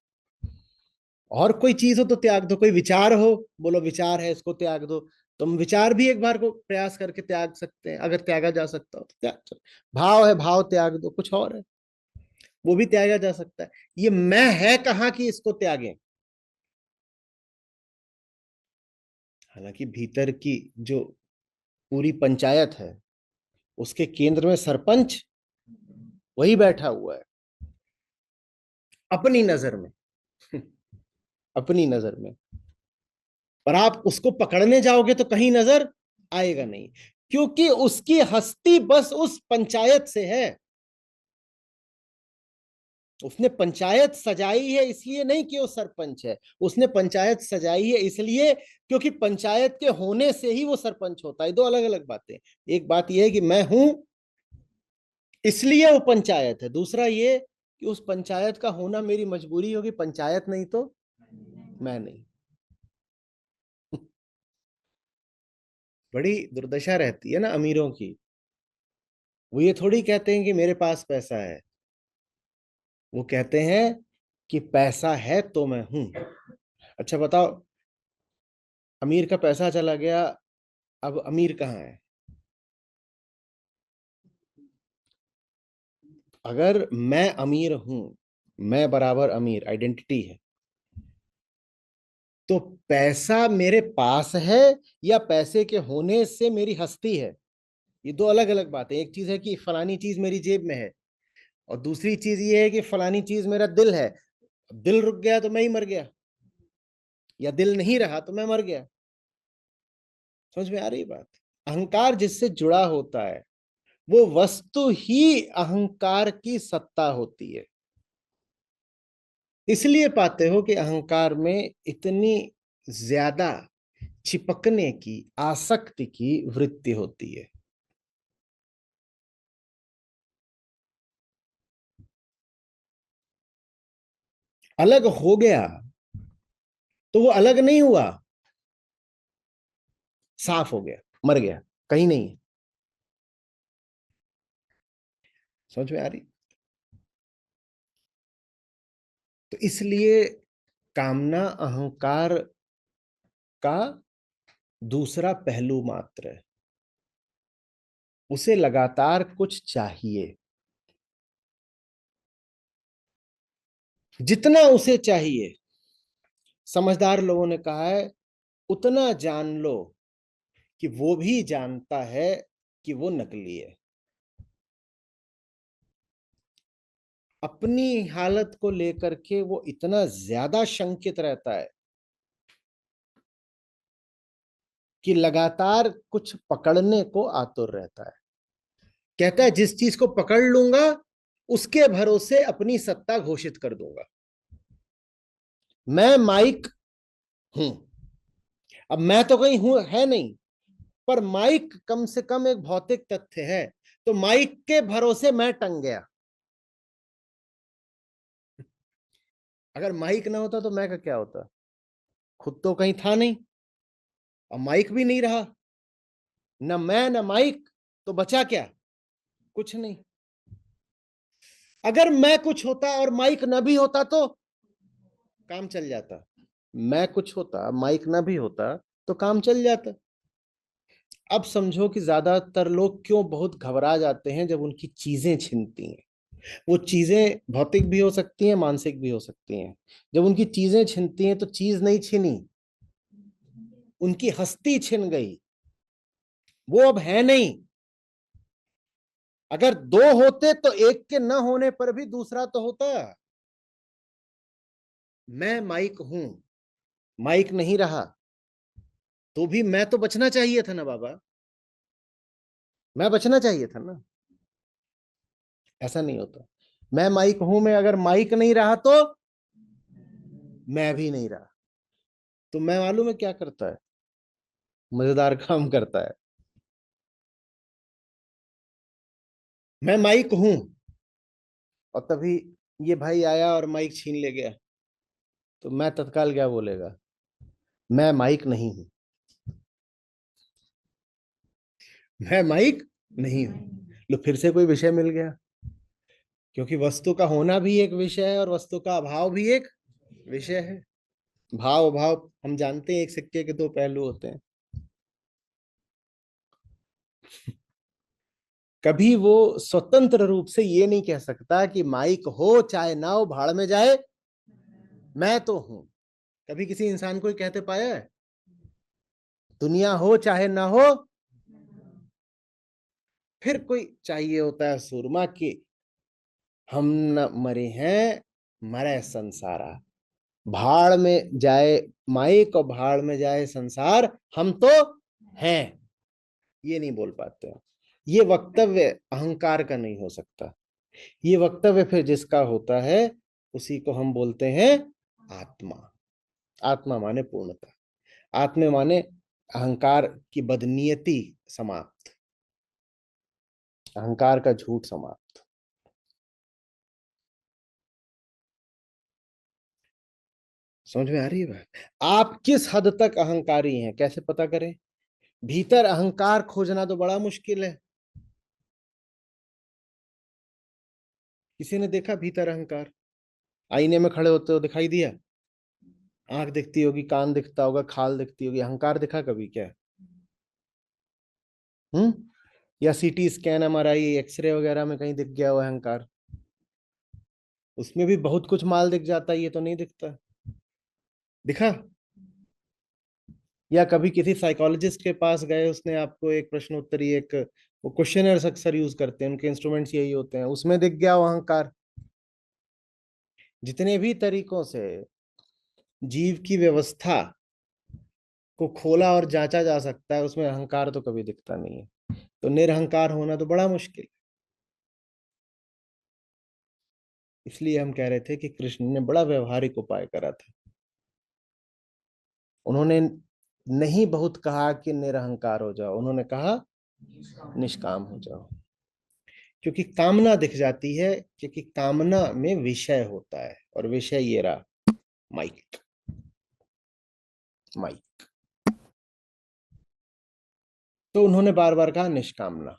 और कोई चीज हो तो त्याग दो, कोई विचार हो, बोलो विचार है इसको त्याग दो। तुम विचार भी एक बार को प्रयास करके त्याग सकते हैं, अगर त्यागा जा सकता हो तो त्याग सकते। भाव है, भाव त्याग दो, कुछ और है वो भी त्यागा जा सकता है। ये मैं है कहाँ कि इसको त्यागें? हालांकि भीतर की जो पूरी पंचायत है उसके केंद्र में सरपंच वही बैठा हुआ है, अपनी नजर में। अपनी नजर में। पर आप उसको पकड़ने जाओगे तो कहीं नजर आएगा नहीं, क्योंकि उसकी हस्ती बस उस पंचायत से है। उसने पंचायत सजाई है इसलिए नहीं कि वो सरपंच है, उसने पंचायत सजाई है इसलिए क्योंकि पंचायत के होने से ही वो सरपंच होता है। दो अलग अलग बातें। एक बात यह है कि मैं हूं इसलिए वो पंचायत है, दूसरा ये कि उस पंचायत का होना मेरी मजबूरी होगी, पंचायत नहीं तो मैं नहीं। बड़ी दुर्दशा रहती है ना अमीरों की। वो ये थोड़ी कहते हैं कि मेरे पास पैसा है, वो कहते हैं कि पैसा है तो मैं हूं। अच्छा बताओ, अमीर का पैसा चला गया, अब अमीर कहाँ है? अगर मैं अमीर हूं, मैं बराबर अमीर आइडेंटिटी है, तो पैसा मेरे पास है या पैसे के होने से मेरी हस्ती है? ये दो अलग अलग बातें। एक चीज है कि फलानी चीज मेरी जेब में है, और दूसरी चीज ये है कि फलानी चीज मेरा दिल है। दिल रुक गया तो मैं ही मर गया, या दिल नहीं रहा तो मैं मर गया। समझ में आ रही बात? अहंकार जिससे जुड़ा होता है वो वस्तु ही अहंकार की सत्ता होती है। इसलिए पाते हो कि अहंकार में इतनी ज्यादा चिपकने की, आसक्ति की वृत्ति होती है। अलग हो गया तो वो अलग नहीं हुआ, साफ हो गया, मर गया, कहीं नहीं है। समझ में आ रही? तो इसलिए कामना अहंकार का दूसरा पहलू मात्र है। उसे लगातार कुछ चाहिए, जितना उसे चाहिए। समझदार लोगों ने कहा है उतना जान लो कि वो भी जानता है कि वो नकली है। अपनी हालत को लेकर के वो इतना ज्यादा शंकित रहता है कि लगातार कुछ पकड़ने को आतुर रहता है। कहता है जिस चीज को पकड़ लूंगा उसके भरोसे अपनी सत्ता घोषित कर दूंगा। मैं माइक हूं। अब मैं तो कहीं हूं है नहीं, पर माइक कम से कम एक भौतिक तथ्य है। तो माइक के भरोसे मैं टंग गया। अगर माइक ना होता तो मैं का क्या होता? खुद तो कहीं था नहीं और माइक भी नहीं रहा। न मैं न माइक, तो बचा क्या? कुछ नहीं। अगर मैं कुछ होता और माइक न भी होता तो काम चल जाता। मैं कुछ होता, माइक ना भी होता, तो काम चल जाता। अब समझो कि ज्यादातर लोग क्यों बहुत घबरा जाते हैं जब उनकी चीजें छिनती हैं। वो चीजें भौतिक भी हो सकती हैं, मानसिक भी हो सकती हैं। जब उनकी चीजें छिनती हैं तो चीज नहीं छिनी, उनकी हस्ती छिन गई। वो अब है नहीं। अगर दो होते तो एक के न होने पर भी दूसरा तो होता। मैं माइक हूं, माइक नहीं रहा तो भी मैं तो बचना चाहिए था ना बाबा। मैं बचना चाहिए था ना। ऐसा नहीं होता। मैं माइक हूं में अगर माइक नहीं रहा तो मैं भी नहीं रहा। तो मैं मालूम है क्या करता है? मजेदार काम करता है। मैं माइक हूं और तभी ये भाई आया और माइक छीन ले गया, तो मैं तत्काल क्या बोलेगा? मैं माइक नहीं हूं। मैं माइक नहीं हूं। लो फिर से कोई विषय मिल गया। क्योंकि वस्तु का होना भी एक विषय है और वस्तु का अभाव भी एक विषय है। भाव अभाव हम जानते हैं एक सिक्के के दो पहलू होते हैं। कभी वो स्वतंत्र रूप से ये नहीं कह सकता कि माइक हो चाहे ना हो भाड़ में जाए, मैं तो हूं। कभी किसी इंसान को ही कहते पाया है? दुनिया हो चाहे ना हो। फिर कोई चाहिए होता है सूरमा की हम न मरे हैं, मरे संसारा। भाड़ में जाए माइक और भाड़ में जाए संसार, हम तो हैं। ये नहीं बोल पाते हो। ये वक्तव्य अहंकार का नहीं हो सकता। ये वक्तव्य फिर जिसका होता है उसी को हम बोलते हैं आत्मा। आत्मा माने पूर्णता। आत्मा माने अहंकार की बदनीयति समाप्त, अहंकार का झूठ समाप्त। समझ में आ रही है बात? आप किस हद तक अहंकारी हैं कैसे पता करें? भीतर अहंकार खोजना तो बड़ा मुश्किल है। किसी ने देखा भीतर अहंकार? आईने में खड़े होते हो दिखाई दिया? आंख दिखती होगी, कान दिखता होगा, खाल दिखती होगी, अहंकार दिखा कभी क्या? हम्म? या सीटी स्कैन, एमआरआई, एक्सरे वगैरह में कहीं दिख गया हो अहंकार? उसमें भी बहुत कुछ माल दिख जाता है, ये तो नहीं दिखता। दिखा? या कभी किसी साइकोलॉजिस्ट के पास गए, उसने आपको एक प्रश्न उत्तरी, एक वो क्वेश्चनर्स अक्सर यूज करते हैं, उनके इंस्ट्रूमेंट्स यही होते हैं, उसमें दिख गया वो अहंकार? जितने भी तरीकों से जीव की व्यवस्था को खोला और जांचा जा सकता है, उसमें अहंकार तो कभी दिखता नहीं है। तो निरहंकार होना तो बड़ा मुश्किल है। इसलिए हम कह रहे थे कि कृष्ण ने बड़ा व्यवहारिक उपाय करा था। उन्होंने नहीं बहुत कहा कि निरहंकार हो जाओ, उन्होंने कहा निष्काम हो जाओ। क्योंकि कामना दिख जाती है, क्योंकि कामना में विषय होता है, और विषय ये रहा, माइक। माइक। तो उन्होंने बार बार कहा निष्कामना।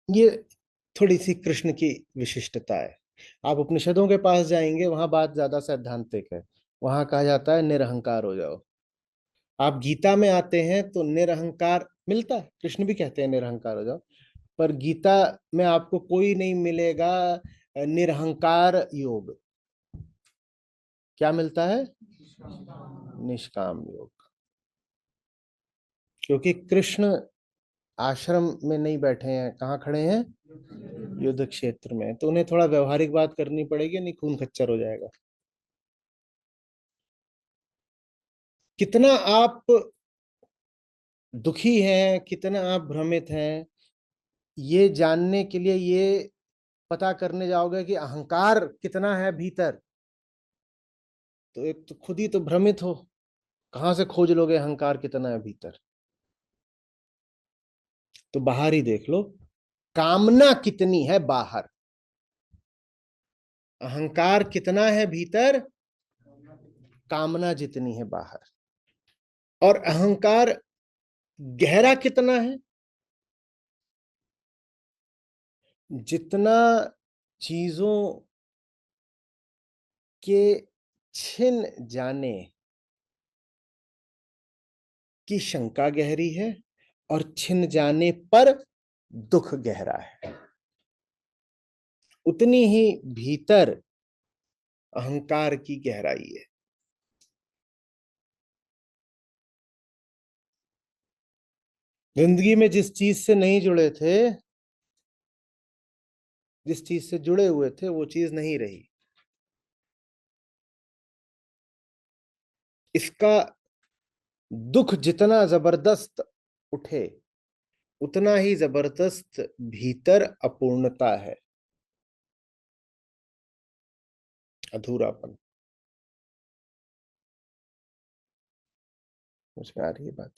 ये थोड़ी सी कृष्ण की विशिष्टता है। आप उपनिषदों के पास जाएंगे, वहां बात ज्यादा सैद्धांतिक है। वहां कहा जाता है निरहंकार हो जाओ। आप गीता में आते हैं तो निरहंकार मिलता है, कृष्ण भी कहते हैं निरहंकार हो जाओ। पर गीता में आपको कोई नहीं मिलेगा निरहंकार योग। क्या मिलता है? निष्काम योग। क्योंकि कृष्ण आश्रम में नहीं बैठे हैं, कहाँ खड़े हैं? युद्ध क्षेत्र में। तो उन्हें थोड़ा व्यवहारिक बात करनी पड़ेगी, नहीं खून खच्चर हो जाएगा। कितना आप दुखी हैं, कितना आप भ्रमित हैं, ये जानने के लिए ये पता करने जाओगे कि अहंकार कितना है भीतर, तो एक तो खुद ही तो भ्रमित हो। कहां से खोज लोगे अहंकार कितना है भीतर? तो बाहर ही देख लो, कामना कितनी है बाहर, अहंकार कितना है भीतर, कामना जितनी है बाहर। और अहंकार गहरा कितना है? जितना चीजों के छिन जाने की शंका गहरी है, और छिन जाने पर दुख गहरा है, उतनी ही भीतर अहंकार की गहराई है। जिंदगी में जिस चीज से नहीं जुड़े थे, जिस चीज से जुड़े हुए थे, वो चीज नहीं रही। इसका दुख जितना जबरदस्त उठे, उतना ही जबरदस्त भीतर अपूर्णता है, अधूरापन। समझ में आ रही है बात?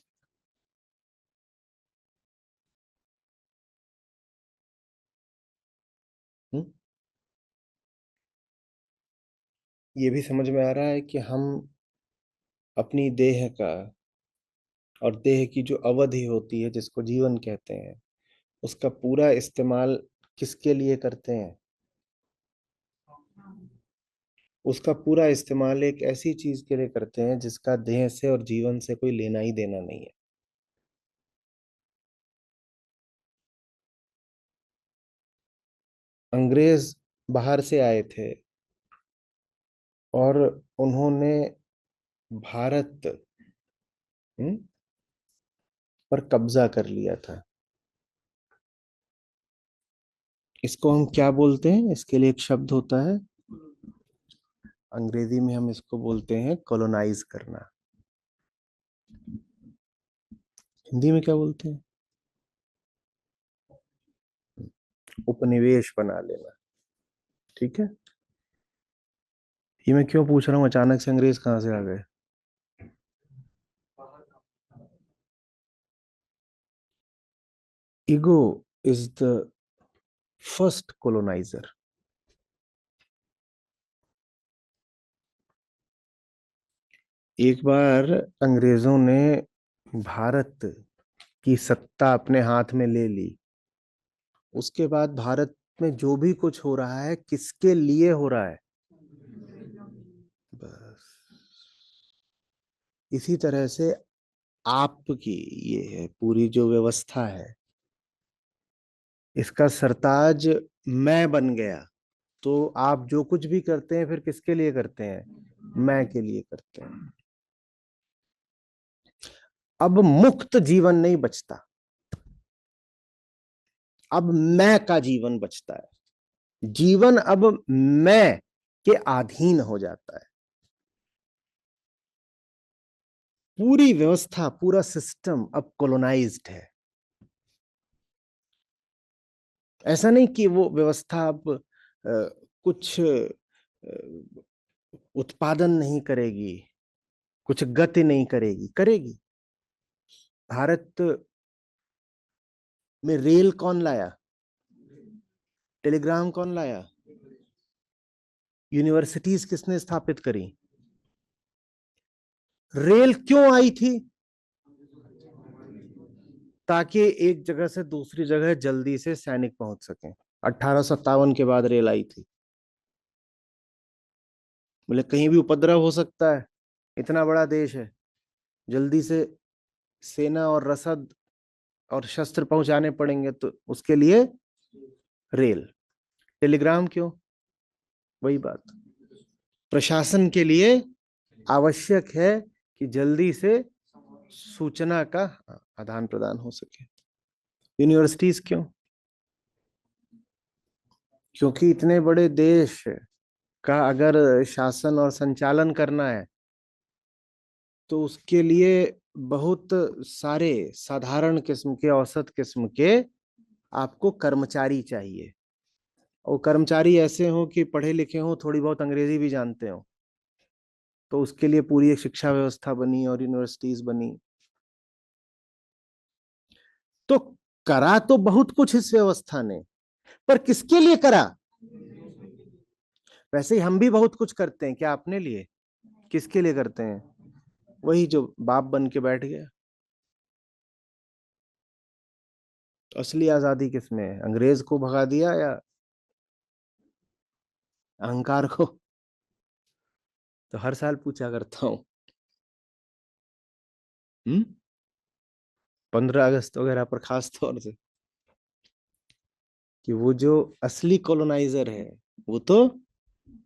हुँ? ये भी समझ में आ रहा है कि हम अपनी देह का, और देह की जो अवधि होती है जिसको जीवन कहते हैं, उसका पूरा इस्तेमाल किसके लिए करते हैं? उसका पूरा इस्तेमाल एक ऐसी चीज के लिए करते हैं जिसका देह से और जीवन से कोई लेना ही देना नहीं है। अंग्रेज बाहर से आए थे, और उन्होंने भारत हम्म, पर कब्जा कर लिया था। इसको हम क्या बोलते हैं? इसके लिए एक शब्द होता है, अंग्रेजी में हम इसको बोलते हैं कॉलोनाइज करना। हिंदी में क्या बोलते हैं? उपनिवेश बना लेना। ठीक है। ये मैं क्यों पूछ रहा हूँ, अचानक से अंग्रेज कहाँ से आ गए? Ego is the first coloniser. एक बार अंग्रेजों ने भारत की सत्ता अपने हाथ में ले ली, उसके बाद भारत में जो भी कुछ हो रहा है, किसके लिए हो रहा है? बस इसी तरह से आपकी ये है पूरी जो व्यवस्था है, इसका सरताज मैं बन गया। तो आप जो कुछ भी करते हैं, फिर किसके लिए करते हैं? मैं के लिए करते हैं। अब मुक्त जीवन नहीं बचता, अब मैं का जीवन बचता है। जीवन अब मैं के अधीन हो जाता है। पूरी व्यवस्था, पूरा सिस्टम अब कॉलोनाइज्ड है। ऐसा नहीं कि वो व्यवस्था अब कुछ उत्पादन नहीं करेगी, कुछ गति नहीं करेगी, करेगी। भारत में रेल कौन लाया? टेलीग्राम कौन लाया? यूनिवर्सिटीज किसने स्थापित करी? रेल क्यों आई थी? ताकि एक जगह से दूसरी जगह जल्दी से सैनिक पहुंच सकें। 1857 के बाद रेल आई थी। बोले कहीं भी उपद्रव हो सकता है, इतना बड़ा देश है, जल्दी से सेना और रसद और शस्त्र पहुंचाने पड़ेंगे, तो उसके लिए रेल। टेलीग्राम क्यों? वही बात, प्रशासन के लिए आवश्यक है कि जल्दी से सूचना का आदान प्रदान हो सके। यूनिवर्सिटीज क्यों? क्योंकि इतने बड़े देश का अगर शासन और संचालन करना है तो उसके लिए बहुत सारे साधारण किस्म के, औसत किस्म के आपको कर्मचारी चाहिए। और कर्मचारी ऐसे हो कि पढ़े लिखे हो, थोड़ी बहुत अंग्रेजी भी जानते हो। तो उसके लिए पूरी एक शिक्षा व्यवस्था बनी और यूनिवर्सिटीज बनी। तो करा तो बहुत कुछ इस व्यवस्था ने, पर किसके लिए करा? वैसे ही हम भी बहुत कुछ करते हैं, क्या अपने लिए? किसके लिए करते हैं? वही जो बाप बन के बैठ गया। तो असली आजादी किसमें है? अंग्रेज को भगा दिया या अहंकार को? तो हर साल पूछा करता हूँ। 15 अगस्त वगैरह पर खास तौर से, कि वो जो असली कॉलोनाइजर है वो तो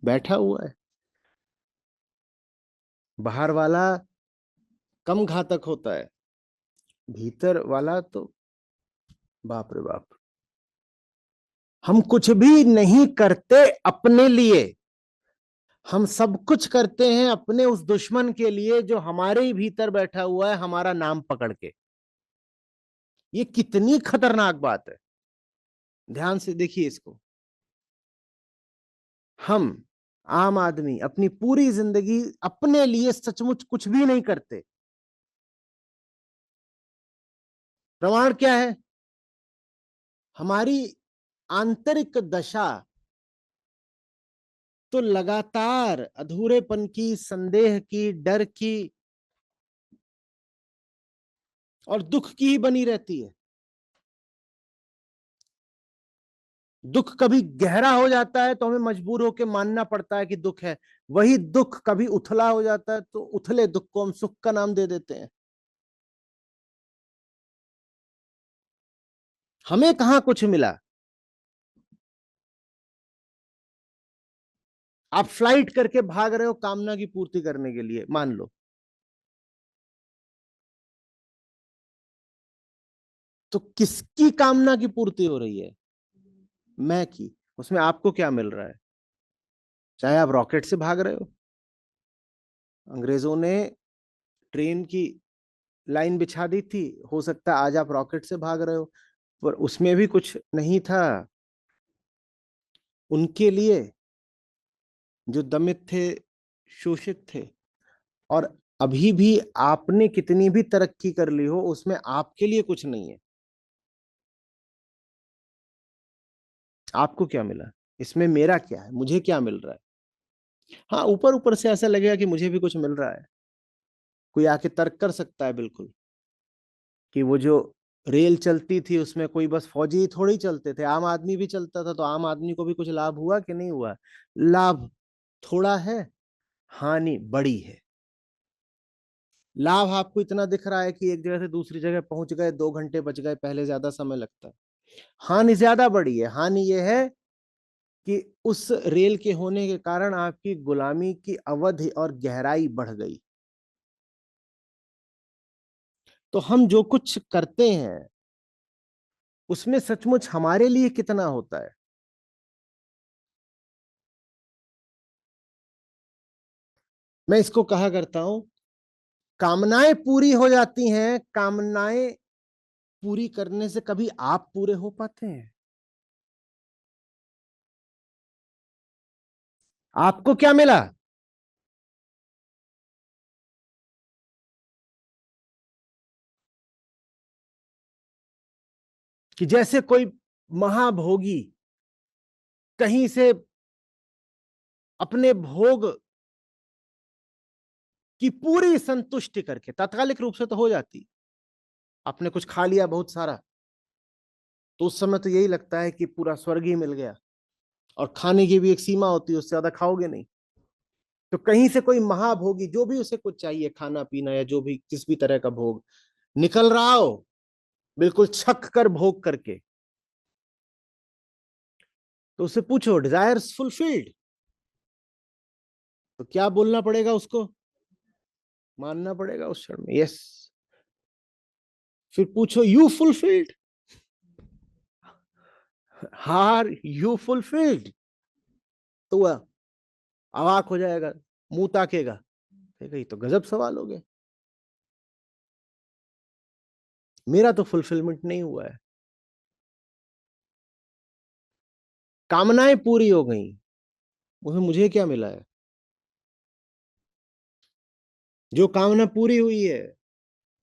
बैठा हुआ है। बाहर वाला कम घातक होता है, भीतर वाला तो बाप रे बाप। हम कुछ भी नहीं करते अपने लिए, हम सब कुछ करते हैं अपने उस दुश्मन के लिए जो हमारे ही भीतर बैठा हुआ है, हमारा नाम पकड़ के। ये कितनी खतरनाक बात है, ध्यान से देखिए इसको। हम आम आदमी अपनी पूरी जिंदगी अपने लिए सचमुच कुछ भी नहीं करते। प्रमाण क्या है? हमारी आंतरिक दशा तो लगातार अधूरेपन की, संदेह की, डर की और दुख की ही बनी रहती है। दुख कभी गहरा हो जाता है तो हमें मजबूर होकर मानना पड़ता है कि दुख है। वही दुख कभी उथला हो जाता है तो उथले दुख को हम सुख का नाम दे देते हैं। हमें कहां कुछ मिला? आप फ्लाइट करके भाग रहे हो कामना की पूर्ति करने के लिए, मान लो, तो किसकी कामना की पूर्ति हो रही है? मैं की। उसमें आपको क्या मिल रहा है? चाहे आप रॉकेट से भाग रहे हो, अंग्रेजों ने ट्रेन की लाइन बिछा दी थी, हो सकता है आज आप रॉकेट से भाग रहे हो, पर उसमें भी कुछ नहीं था उनके लिए जो दमित थे, शोषित थे। और अभी भी आपने कितनी भी तरक्की कर ली हो, उसमें आपके लिए कुछ नहीं है। आपको क्या मिला? इसमें मेरा क्या है? मुझे क्या मिल रहा है? हाँ, ऊपर ऊपर से ऐसा लगेगा कि मुझे भी कुछ मिल रहा है। कोई आके तर्क कर सकता है बिल्कुल कि वो जो रेल चलती थी उसमें कोई बस फौजी ही थोड़ी चलते थे, आम आदमी भी चलता था, तो आम आदमी को भी कुछ लाभ हुआ कि नहीं हुआ? लाभ थोड़ा है, हानि बड़ी है। लाभ आपको इतना दिख रहा है कि एक जगह से दूसरी जगह पहुंच गए, 2 घंटे बच गए, पहले ज्यादा समय लगता है। हानि ज्यादा बड़ी है। हानि यह है कि उस रेल के होने के कारण आपकी गुलामी की अवधि और गहराई बढ़ गई। तो हम जो कुछ करते हैं उसमें सचमुच हमारे लिए कितना होता है? मैं इसको कहा करता हूं कामनाएं पूरी हो जाती हैं, कामनाएं पूरी करने से कभी आप पूरे हो पाते हैं? आपको क्या मिला? कि जैसे कोई महाभोगी कहीं से अपने भोग की पूरी संतुष्टि करके, तात्कालिक रूप से तो हो जाती, आपने कुछ खा लिया बहुत सारा, तो उस समय तो यही लगता है कि पूरा स्वर्ग ही मिल गया, और खाने की भी एक सीमा होती है, उससे ज्यादा खाओगे नहीं। तो कहीं से कोई महाभोगी, जो भी उसे कुछ चाहिए, खाना पीना या जो भी किस भी तरह का भोग, निकल रहा हो बिल्कुल छक कर भोग करके, तो उससे पूछो डिजायर्स फुलफिल्ड, तो क्या बोलना पड़ेगा उसको? मानना पड़ेगा उस क्षण में, यस। फिर पूछो यू फुलफिल्ड, हार यू फुलफिल्ड, तो वह अवाक हो जाएगा, मुंह ताकेगा, ये तो गजब सवाल हो गया, मेरा तो फुलफिलमेंट नहीं हुआ है। कामनाएं पूरी हो गई, उसमें मुझे क्या मिला है? जो कामना पूरी हुई है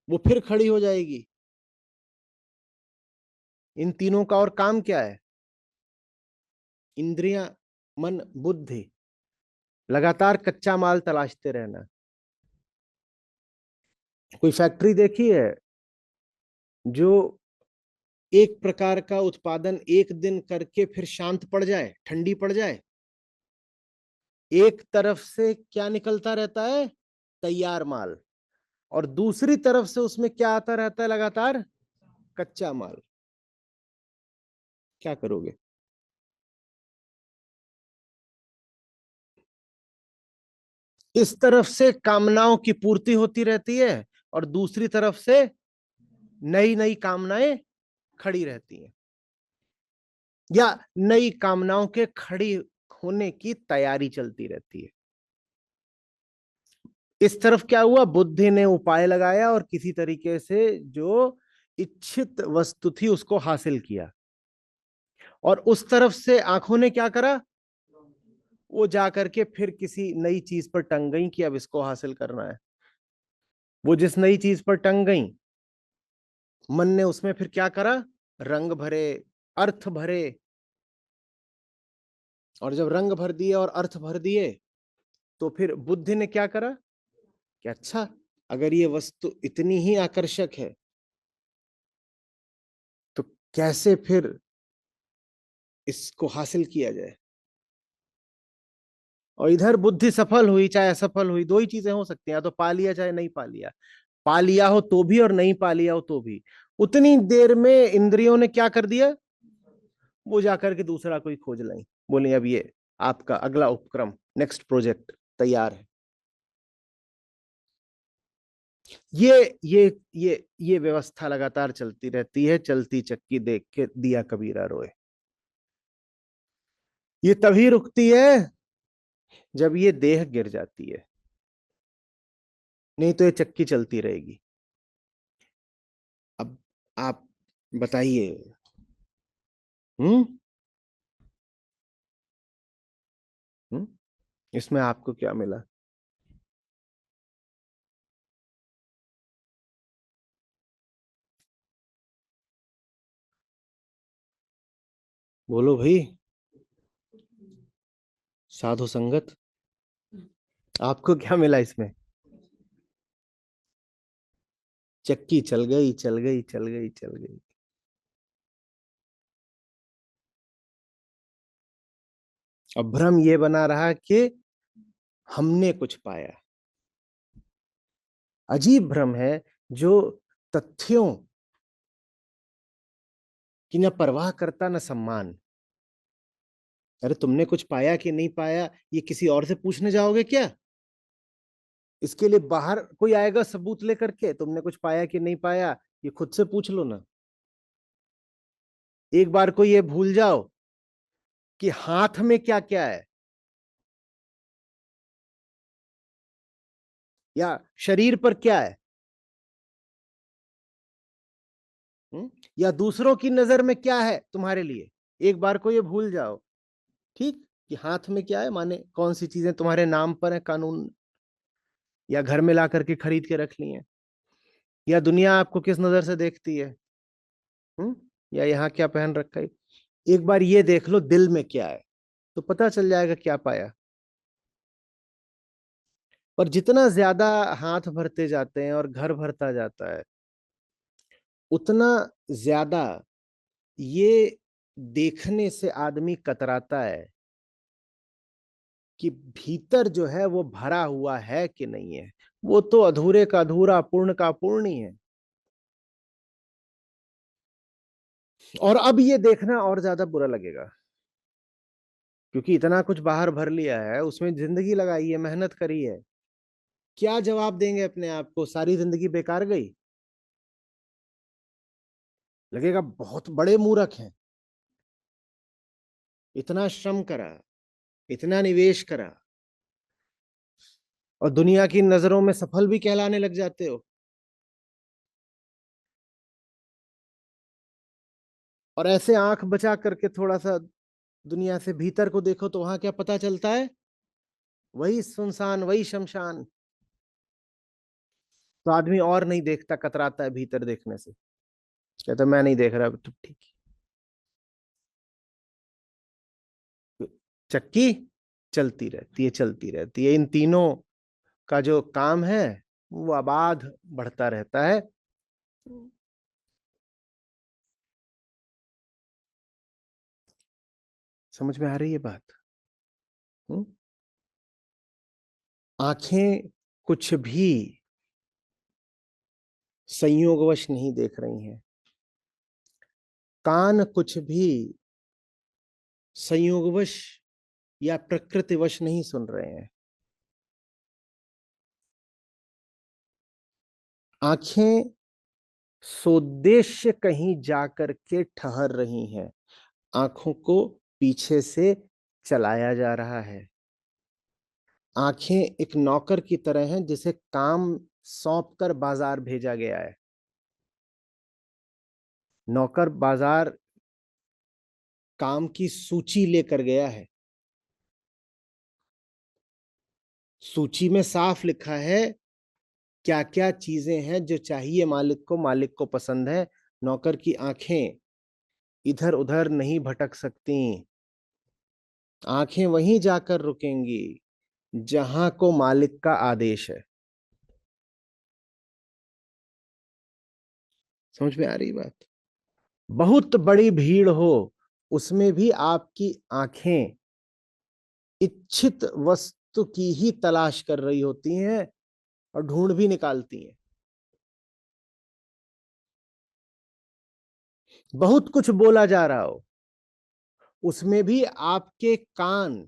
वो फिर खड़ी हो जाएगी। इन तीनों का और काम क्या है? इंद्रियां, मन, बुद्धि, लगातार कच्चा माल तलाशते रहना। कोई फैक्ट्री देखी है जो एक प्रकार का उत्पादन एक दिन करके फिर शांत पड़ जाए, ठंडी पड़ जाए? एक तरफ से क्या निकलता रहता है? तैयार माल। और दूसरी तरफ से उसमें क्या आता रहता है लगातार? कच्चा माल। क्या करोगे? इस तरफ से कामनाओं की पूर्ति होती रहती है, और दूसरी तरफ से नई नई कामनाएं खड़ी रहती हैं, या नई कामनाओं के खड़ी होने की तैयारी चलती रहती है। इस तरफ क्या हुआ? बुद्धि ने उपाय लगाया और किसी तरीके से जो इच्छित वस्तु थी उसको हासिल किया, और उस तरफ से आंखों ने क्या करा? वो जाकर के फिर किसी नई चीज पर टंग गई कि अब इसको हासिल करना है। वो जिस नई चीज पर टंग गई, मन ने उसमें फिर क्या करा? रंग भरे, अर्थ भरे, और जब रंग भर दिए और अर्थ भर दिए, तो फिर बुद्धि ने क्या करा कि अच्छा, अगर ये वस्तु इतनी ही आकर्षक है तो कैसे फिर इसको हासिल किया जाए? और इधर बुद्धि सफल हुई चाहे असफल हुई, दो ही चीजें हो सकती हैं, या तो पा लिया चाहे नहीं पा लिया। पा लिया हो तो भी, और नहीं पा लिया हो तो भी। उतनी देर में इंद्रियों ने क्या कर दिया? वो जाकर के दूसरा कोई खोज लाई, बोले अब ये आपका अगला उपक्रम, नेक्स्ट प्रोजेक्ट तैयार है। ये व्यवस्था लगातार चलती रहती है, चलती चक्की देख के दिया कबीरा रोए। ये तभी रुकती है जब ये देह गिर जाती है, नहीं तो ये चक्की चलती रहेगी। अब आप बताइए। हम्म। हम्म। इसमें आपको क्या मिला? बोलो भाई। साधु संगत। आपको क्या मिला इसमें? चक्की चल गई, चल गई, चल गई, चल गई। अब भ्रम ये बना रहा कि हमने कुछ पाया। अजीब भ्रम है जो तथ्यों की न परवाह करता न सम्मान। अरे तुमने कुछ पाया कि नहीं पाया, ये किसी और से पूछने जाओगे क्या? इसके लिए बाहर कोई आएगा सबूत लेकर के, तुमने कुछ पाया कि नहीं पाया, ये खुद से पूछ लो ना। एक बार को ये भूल जाओ कि हाथ में क्या क्या है, या शरीर पर क्या है? या दूसरों की नजर में क्या है तुम्हारे लिए? एक बार को ये भूल जाओ, ठीक, कि हाथ में क्या है, माने कौन सी चीजें तुम्हारे नाम पर है कानून, या घर में ला करके खरीद के रख ली है, या दुनिया आपको किस नजर से देखती है, हम्म, या यहाँ क्या पहन रखा है। एक बार ये देख लो दिल में क्या है, तो पता चल जाएगा क्या पाया। पर जितना ज्यादा हाथ भरते जाते हैं और घर भरता जाता है, उतना ज्यादा ये देखने से आदमी कतराता है कि भीतर जो है वो भरा हुआ है कि नहीं है। वो तो अधूरे का अधूरा, पूर्ण का पूर्ण ही है। और अब ये देखना और ज्यादा बुरा लगेगा, क्योंकि इतना कुछ बाहर भर लिया है, उसमें जिंदगी लगाई है, मेहनत करी है। क्या जवाब देंगे अपने आप को? सारी जिंदगी बेकार गई? लगेगा बहुत बड़े मूर्ख हैं, इतना श्रम करा, इतना निवेश करा, और दुनिया की नजरों में सफल भी कहलाने लग जाते हो। और ऐसे आंख बचा करके थोड़ा सा दुनिया से भीतर को देखो, तो वहां क्या पता चलता है? वही सुनसान, वही शमशान। तो आदमी और नहीं देखता, कतराता है भीतर देखने से, कहता मैं नहीं देख रहा, तो ठीक है। चक्की चलती रहती है, चलती रहती है, इन तीनों का जो काम है वो आबाद बढ़ता रहता है। समझ में आ रही है बात? हम्म? आंखें कुछ भी संयोगवश नहीं देख रही हैं, कान कुछ भी संयोगवश या प्रकृतिवश नहीं सुन रहे हैं। आंखें सोद्देश्य कहीं जाकर के ठहर रही हैं, आंखों को पीछे से चलाया जा रहा है। आंखें एक नौकर की तरह हैं जिसे काम सौंप कर बाजार भेजा गया है। नौकर बाजार काम की सूची लेकर गया है, सूची में साफ लिखा है क्या क्या चीजें हैं जो चाहिए मालिक को, मालिक को पसंद है। नौकर की आंखें इधर उधर नहीं भटक सकती, आंखें वहीं जाकर रुकेंगी जहां को मालिक का आदेश है। समझ में आ रही बात? बहुत बड़ी भीड़ हो, उसमें भी आपकी आंखें इच्छित वस्तु की ही तलाश कर रही होती हैं और ढूंढ भी निकालती हैं। बहुत कुछ बोला जा रहा हो, उसमें भी आपके कान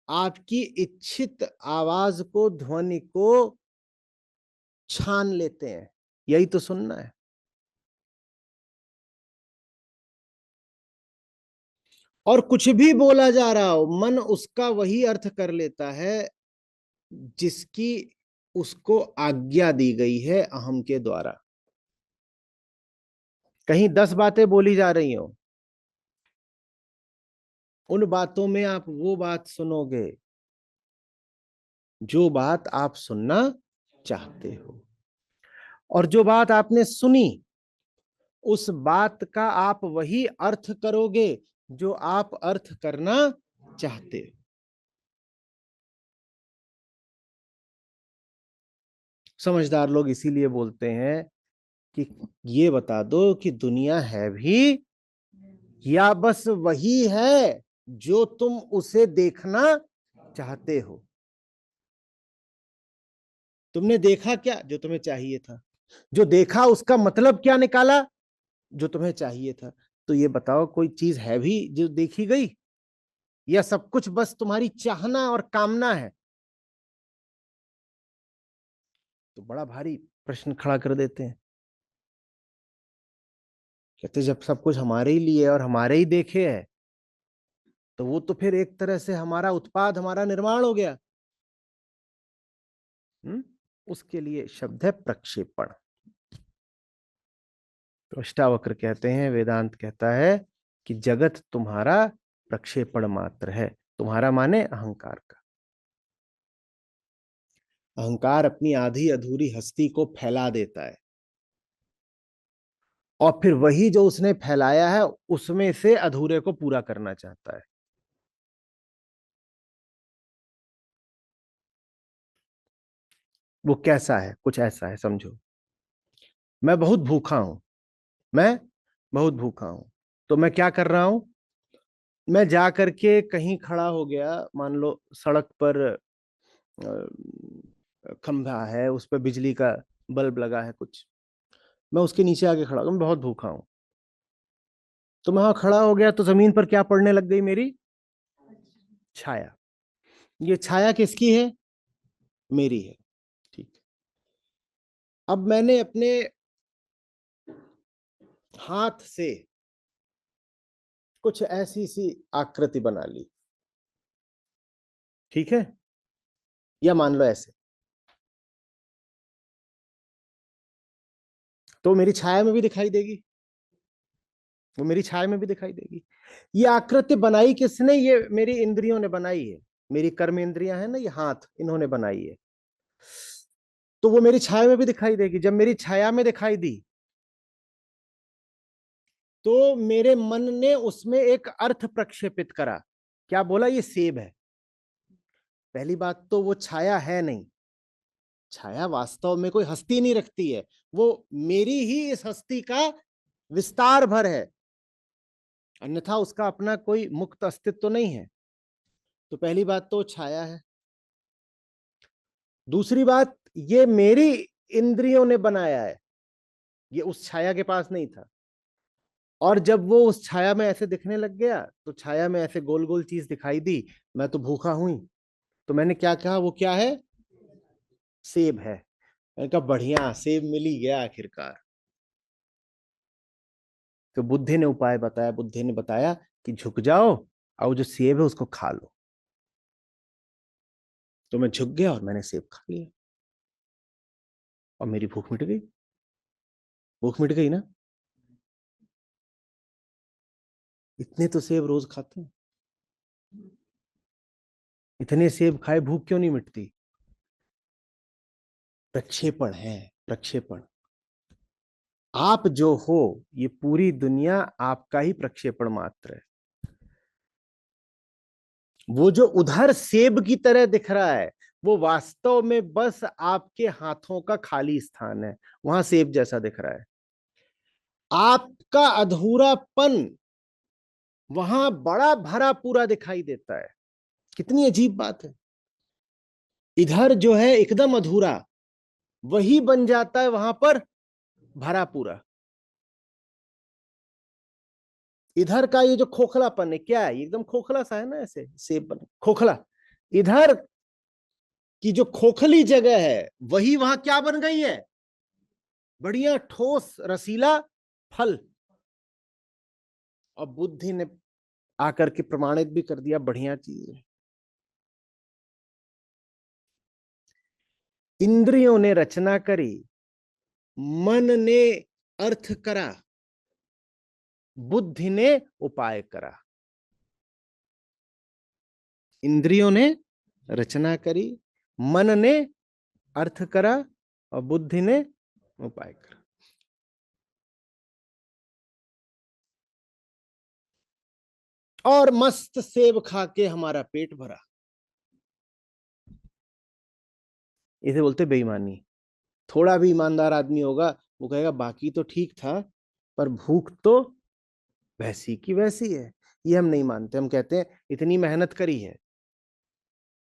आपकी इच्छित आवाज को, ध्वनि को छान लेते हैं। यही तो सुनना है। और कुछ भी बोला जा रहा हो, मन उसका वही अर्थ कर लेता है जिसकी उसको आज्ञा दी गई है अहम के द्वारा। कहीं 10 बातें बोली जा रही हो, उन बातों में आप वो बात सुनोगे जो बात आप सुनना चाहते हो, और जो बात आपने सुनी उस बात का आप वही अर्थ करोगे जो आप अर्थ करना चाहते हो। समझदार लोग इसीलिए बोलते हैं कि ये बता दो कि दुनिया है भी, या बस वही है जो तुम उसे देखना चाहते हो। तुमने देखा क्या? जो तुम्हें चाहिए था। जो देखा उसका मतलब क्या निकाला? जो तुम्हें चाहिए था। तो ये बताओ, कोई चीज है भी जो देखी गई, या सब कुछ बस तुम्हारी चाहना और कामना है? तो बड़ा भारी प्रश्न खड़ा कर देते हैं। कहते जब सब कुछ हमारे ही लिए और हमारे ही देखे है, तो वो तो फिर एक तरह से हमारा उत्पाद, हमारा निर्माण हो गया। उसके लिए शब्द है प्रक्षेपण। तो अष्टावक्र कहते हैं, वेदांत कहता है कि जगत तुम्हारा प्रक्षेपण मात्र है। तुम्हारा माने अहंकार का। अहंकार अपनी आधी अधूरी हस्ती को फैला देता है, और फिर वही जो उसने फैलाया है उसमें से अधूरे को पूरा करना चाहता है। वो कैसा है? कुछ ऐसा है, समझो। मैं बहुत भूखा हूं। मैं बहुत भूखा हूं। तो मैं क्या कर रहा हूं? मैं जा करके कहीं खड़ा हो गया, मान लो सड़क पर खंभा है, उस पर बिजली का बल्ब लगा है कुछ, मैं उसके नीचे आके खड़ा हूं, मैं बहुत भूखा हूं। तो मैं वहां खड़ा हो गया तो जमीन पर क्या पड़ने लग गई? मेरी छाया। ये छाया किसकी है? मेरी है। ठीक। अब मैंने अपने हाथ से कुछ ऐसी सी आकृति बना ली, ठीक है? या मान लो ऐसे, तो मेरी छाया में भी दिखाई देगी। वो मेरी छाया में भी दिखाई देगी। ये आकृति बनाई किसने? ये मेरी इंद्रियों ने बनाई है। मेरी कर्म इंद्रियां हैं ना, ये हाथ, इन्होंने बनाई है। तो वो मेरी छाया में भी दिखाई देगी। जब मेरी छाया में दिखाई दी तो मेरे मन ने उसमें एक अर्थ प्रक्षेपित करा। क्या बोला? ये सेब है। पहली बात तो वो छाया है नहीं। छाया वास्तव में कोई हस्ती नहीं रखती है, वो मेरी ही इस हस्ती का विस्तार भर है, अन्यथा उसका अपना कोई मुक्त अस्तित्व तो नहीं है। तो पहली बात तो छाया है। दूसरी बात, ये मेरी इंद्रियों ने बनाया है, ये उस छाया के पास नहीं था। और जब वो उस छाया में ऐसे दिखने लग गया तो छाया में ऐसे गोल गोल चीज दिखाई दी। मैं तो भूखा हुई, तो मैंने क्या कहा? वो क्या है? सेब है। मैंने कहा बढ़िया, सेब मिल ही गया आखिरकार। तो बुद्धि ने उपाय बताया। बुद्धि ने बताया कि झुक जाओ और जो सेब है उसको खा लो। तो मैं झुक गया और मैंने सेब खा लिया, और मेरी भूख मिट गई। भूख मिट गई ना? इतने तो सेब रोज खाते हैं, इतने सेब खाए भूख क्यों नहीं मिटती? प्रक्षेपण है, प्रक्षेपण। आप जो हो, ये पूरी दुनिया आपका ही प्रक्षेपण मात्र है। वो जो उधर सेब की तरह दिख रहा है, वो वास्तव में बस आपके हाथों का खाली स्थान है। वहां सेब जैसा दिख रहा है। आपका अधूरापन वहां बड़ा भरा पूरा दिखाई देता है। कितनी अजीब बात है। इधर जो है एकदम अधूरा, वही बन जाता है वहां पर भरा पूरा। इधर का ये जो खोखलापन है, क्या है? ये एकदम खोखला सा है ना, ऐसे सेब बन खोखला। इधर की जो खोखली जगह है, वही वहां क्या बन गई है? बढ़िया ठोस रसीला फल। और बुद्धि ने आकर के प्रमाणित भी कर दिया, बढ़िया चीज है। इंद्रियों ने रचना करी, मन ने अर्थ करा, बुद्धि ने उपाय करा। इंद्रियों ने रचना करी, मन ने अर्थ करा, और बुद्धि ने उपाय करा। और मस्त सेब खा के हमारा पेट भरा। इसे बोलते बेईमानी। थोड़ा भी ईमानदार आदमी होगा वो कहेगा बाकी तो ठीक था, पर भूख तो वैसी की वैसी है। ये हम नहीं मानते। हम कहते हैं इतनी मेहनत करी है।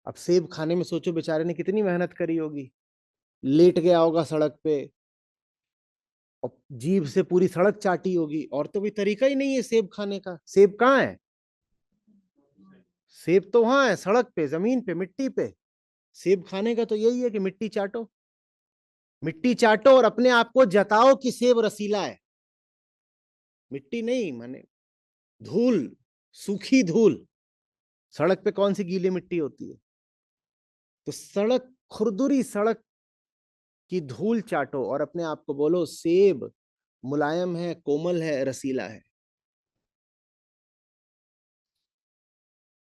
अब सेब खाने में सोचो, बेचारे ने कितनी मेहनत करी होगी। लेट गया होगा सड़क पे, और जीभ से पूरी सड़क चाटी होगी, और तो कोई तरीका ही नहीं है सेब खाने का। सेब कहाँ है? सेब तो वहां है, सड़क पे, जमीन पे, मिट्टी पे। सेब खाने का तो यही है कि मिट्टी चाटो, मिट्टी चाटो और अपने आप को जताओ कि सेब रसीला है। मिट्टी नहीं माने धूल, सूखी धूल। सड़क पे कौन सी गीली मिट्टी होती है? तो सड़क, खुरदुरी सड़क कि धूल चाटो और अपने आप को बोलो सेब मुलायम है, कोमल है, रसीला है।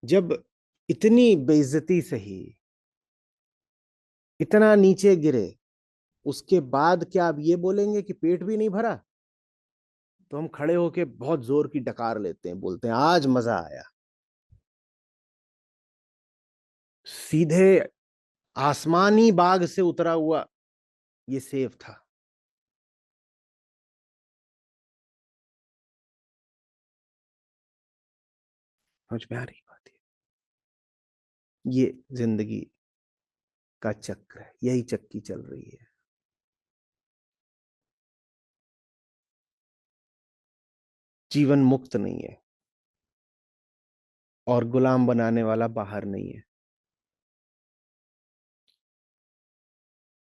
जब इतनी बेइज्जती सही, इतना नीचे गिरे, उसके बाद क्या आप ये बोलेंगे कि पेट भी नहीं भरा? तो हम खड़े होके बहुत जोर की डकार लेते हैं, बोलते हैं आज मजा आया। सीधे आसमानी बाग से उतरा हुआ ये सेब था। समझ में आ रही बात है? ये जिंदगी का चक्र है, यही चक्की चल रही है। जीवन मुक्त नहीं है और गुलाम बनाने वाला बाहर नहीं है।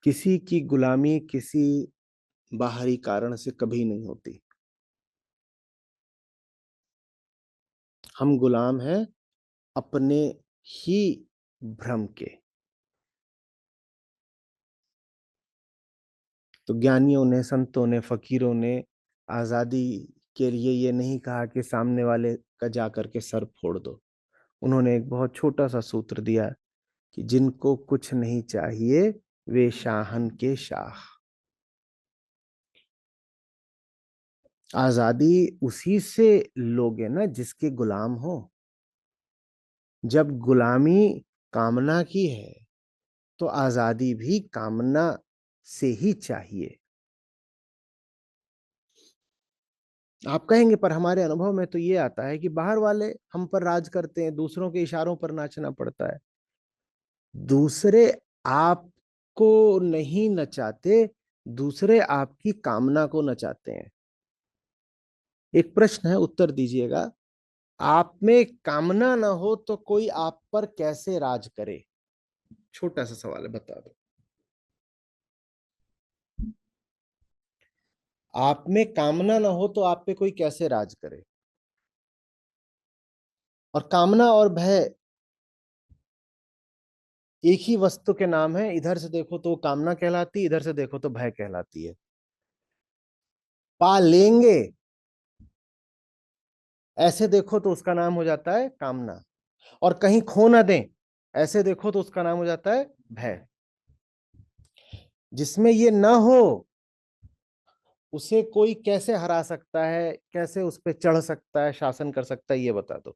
किसी की गुलामी किसी बाहरी कारण से कभी नहीं होती। हम गुलाम हैं अपने ही भ्रम के। तो ज्ञानियों ने, संतों ने, फकीरों ने आजादी के लिए ये नहीं कहा कि सामने वाले का जा करके सर फोड़ दो। उन्होंने एक बहुत छोटा सा सूत्र दिया कि जिनको कुछ नहीं चाहिए वे शाहन के शाह। आजादी उसी से लोगे ना जिसके गुलाम हो। जब गुलामी कामना की है तो आजादी भी कामना से ही चाहिए। आप कहेंगे पर हमारे अनुभव में तो ये आता है कि बाहर वाले हम पर राज करते हैं, दूसरों के इशारों पर नाचना पड़ता है। दूसरे आपको नहीं नचाते, दूसरे आपकी कामना को नचाते हैं। एक प्रश्न है, उत्तर दीजिएगा। आप में कामना ना हो तो कोई आप पर कैसे राज करे? छोटा सा सवाल है, बता दो। आप में कामना ना हो तो आप पे कोई कैसे राज करे? और कामना और भय एक ही वस्तु के नाम है। इधर से देखो तो कामना कहलाती, इधर से देखो तो भय कहलाती है। पा लेंगे ऐसे देखो तो उसका नाम हो जाता है कामना, और कहीं खो ना दें ऐसे देखो तो उसका नाम हो जाता है भय। जिसमें ये ना हो उसे कोई कैसे हरा सकता है, कैसे उस पर चढ़ सकता है, शासन कर सकता है, ये बता दो।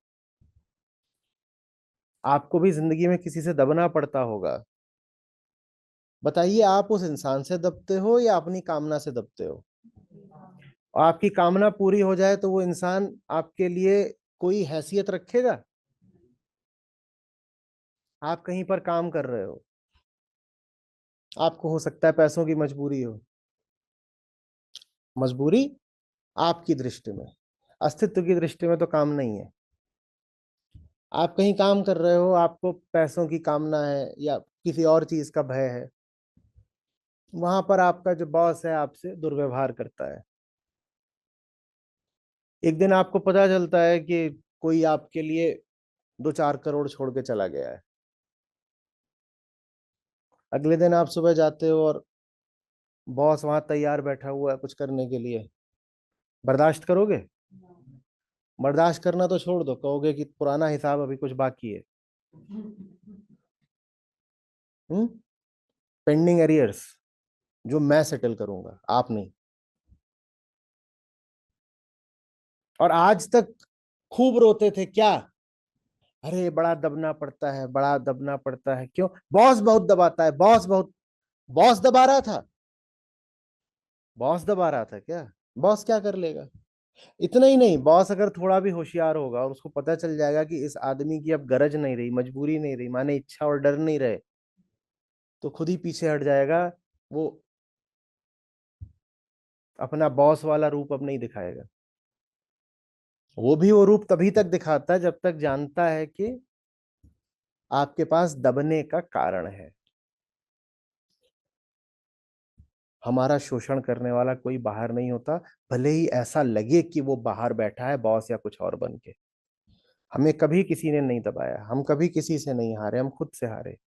आपको भी जिंदगी में किसी से दबना पड़ता होगा। बताइए, आप उस इंसान से दबते हो या अपनी कामना से दबते हो? और आपकी कामना पूरी हो जाए तो वो इंसान आपके लिए कोई हैसियत रखेगा? आप कहीं पर काम कर रहे हो, आपको हो सकता है पैसों की मजबूरी हो। मजबूरी आपकी दृष्टि में, अस्तित्व की दृष्टि में तो काम नहीं है। आप कहीं काम कर रहे हो, आपको पैसों की कामना है या किसी और चीज का भय है, वहां पर आपका जो बॉस है आपसे दुर्व्यवहार करता है। एक दिन आपको पता चलता है कि कोई आपके लिए 2-4 करोड़ छोड़ के चला गया है। अगले दिन आप सुबह जाते हो और बॉस वहां तैयार बैठा हुआ है कुछ करने के लिए। बर्दाश्त करोगे? बर्दाश्त करना तो छोड़ दो, कहोगे कि पुराना हिसाब अभी कुछ बाकी है। हम्म। पेंडिंग एरियर्स जो मैं सेटल करूंगा, आप नहीं। और आज तक खूब रोते थे क्या? अरे बड़ा दबना पड़ता है, बड़ा दबना पड़ता है। क्यों? बॉस बहुत दबाता है, बॉस बहुत। बॉस दबा रहा था? बॉस दबा रहा था क्या? बॉस क्या कर लेगा? इतना ही नहीं, बॉस अगर थोड़ा भी होशियार होगा और उसको पता चल जाएगा कि इस आदमी की अब गरज नहीं रही, मजबूरी नहीं रही, माने इच्छा और डर नहीं रहे, तो खुद ही पीछे हट जाएगा। वो अपना बॉस वाला रूप अब नहीं दिखाएगा। वो भी वो रूप तभी तक दिखाता है जब तक जानता है कि आपके पास दबने का कारण है। हमारा शोषण करने वाला कोई बाहर नहीं होता, भले ही ऐसा लगे कि वो बाहर बैठा है बॉस या कुछ और बन के। हमें कभी किसी ने नहीं दबाया, हम कभी किसी से नहीं हारे, हम खुद से हारे।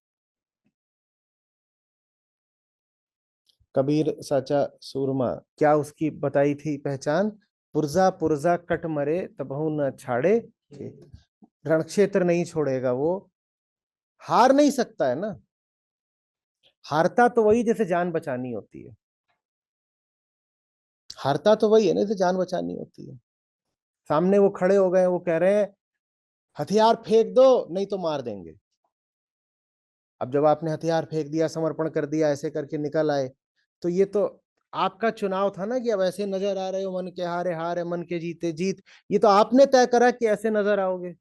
कबीर साचा सूरमा, क्या उसकी बताई थी पहचान? पुरजा पुरजा कट मरे तबहु न छाड़े खेत। रण क्षेत्र नहीं छोड़ेगा वो, हार नहीं सकता है ना। हारता तो वही जैसे जान बचानी होती है, हारता तो वही है ना जैसे जान बचानी होती है। सामने वो खड़े हो गए, वो कह रहे हैं हथियार फेंक दो नहीं तो मार देंगे। अब जब आपने हथियार फेंक दिया, समर्पण कर दिया, ऐसे करके निकल आए, तो ये तो आपका चुनाव था ना कि अब ऐसे नजर आ रहे हो, मन के हारे हार है, मन के जीते जीत। ये तो आपने तय करा कि ऐसे नजर आओगे।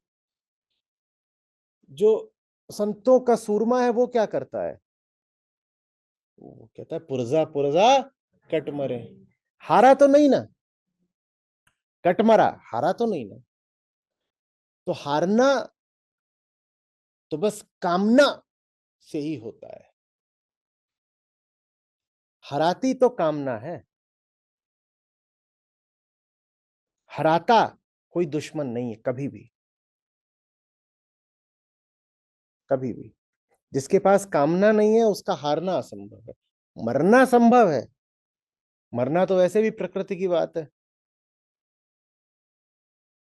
जो संतों का सूरमा है वो क्या करता है? वो कहता है पुरजा पुरजा कट मरे। हारा तो नहीं ना, कट मरा, हारा तो नहीं ना। तो हारना तो बस कामना से ही होता है, हराती तो कामना है। हराता कोई दुश्मन नहीं है कभी भी, कभी भी। जिसके पास कामना नहीं है उसका हारना असंभव है, मरना संभव है। मरना तो वैसे भी प्रकृति की बात है।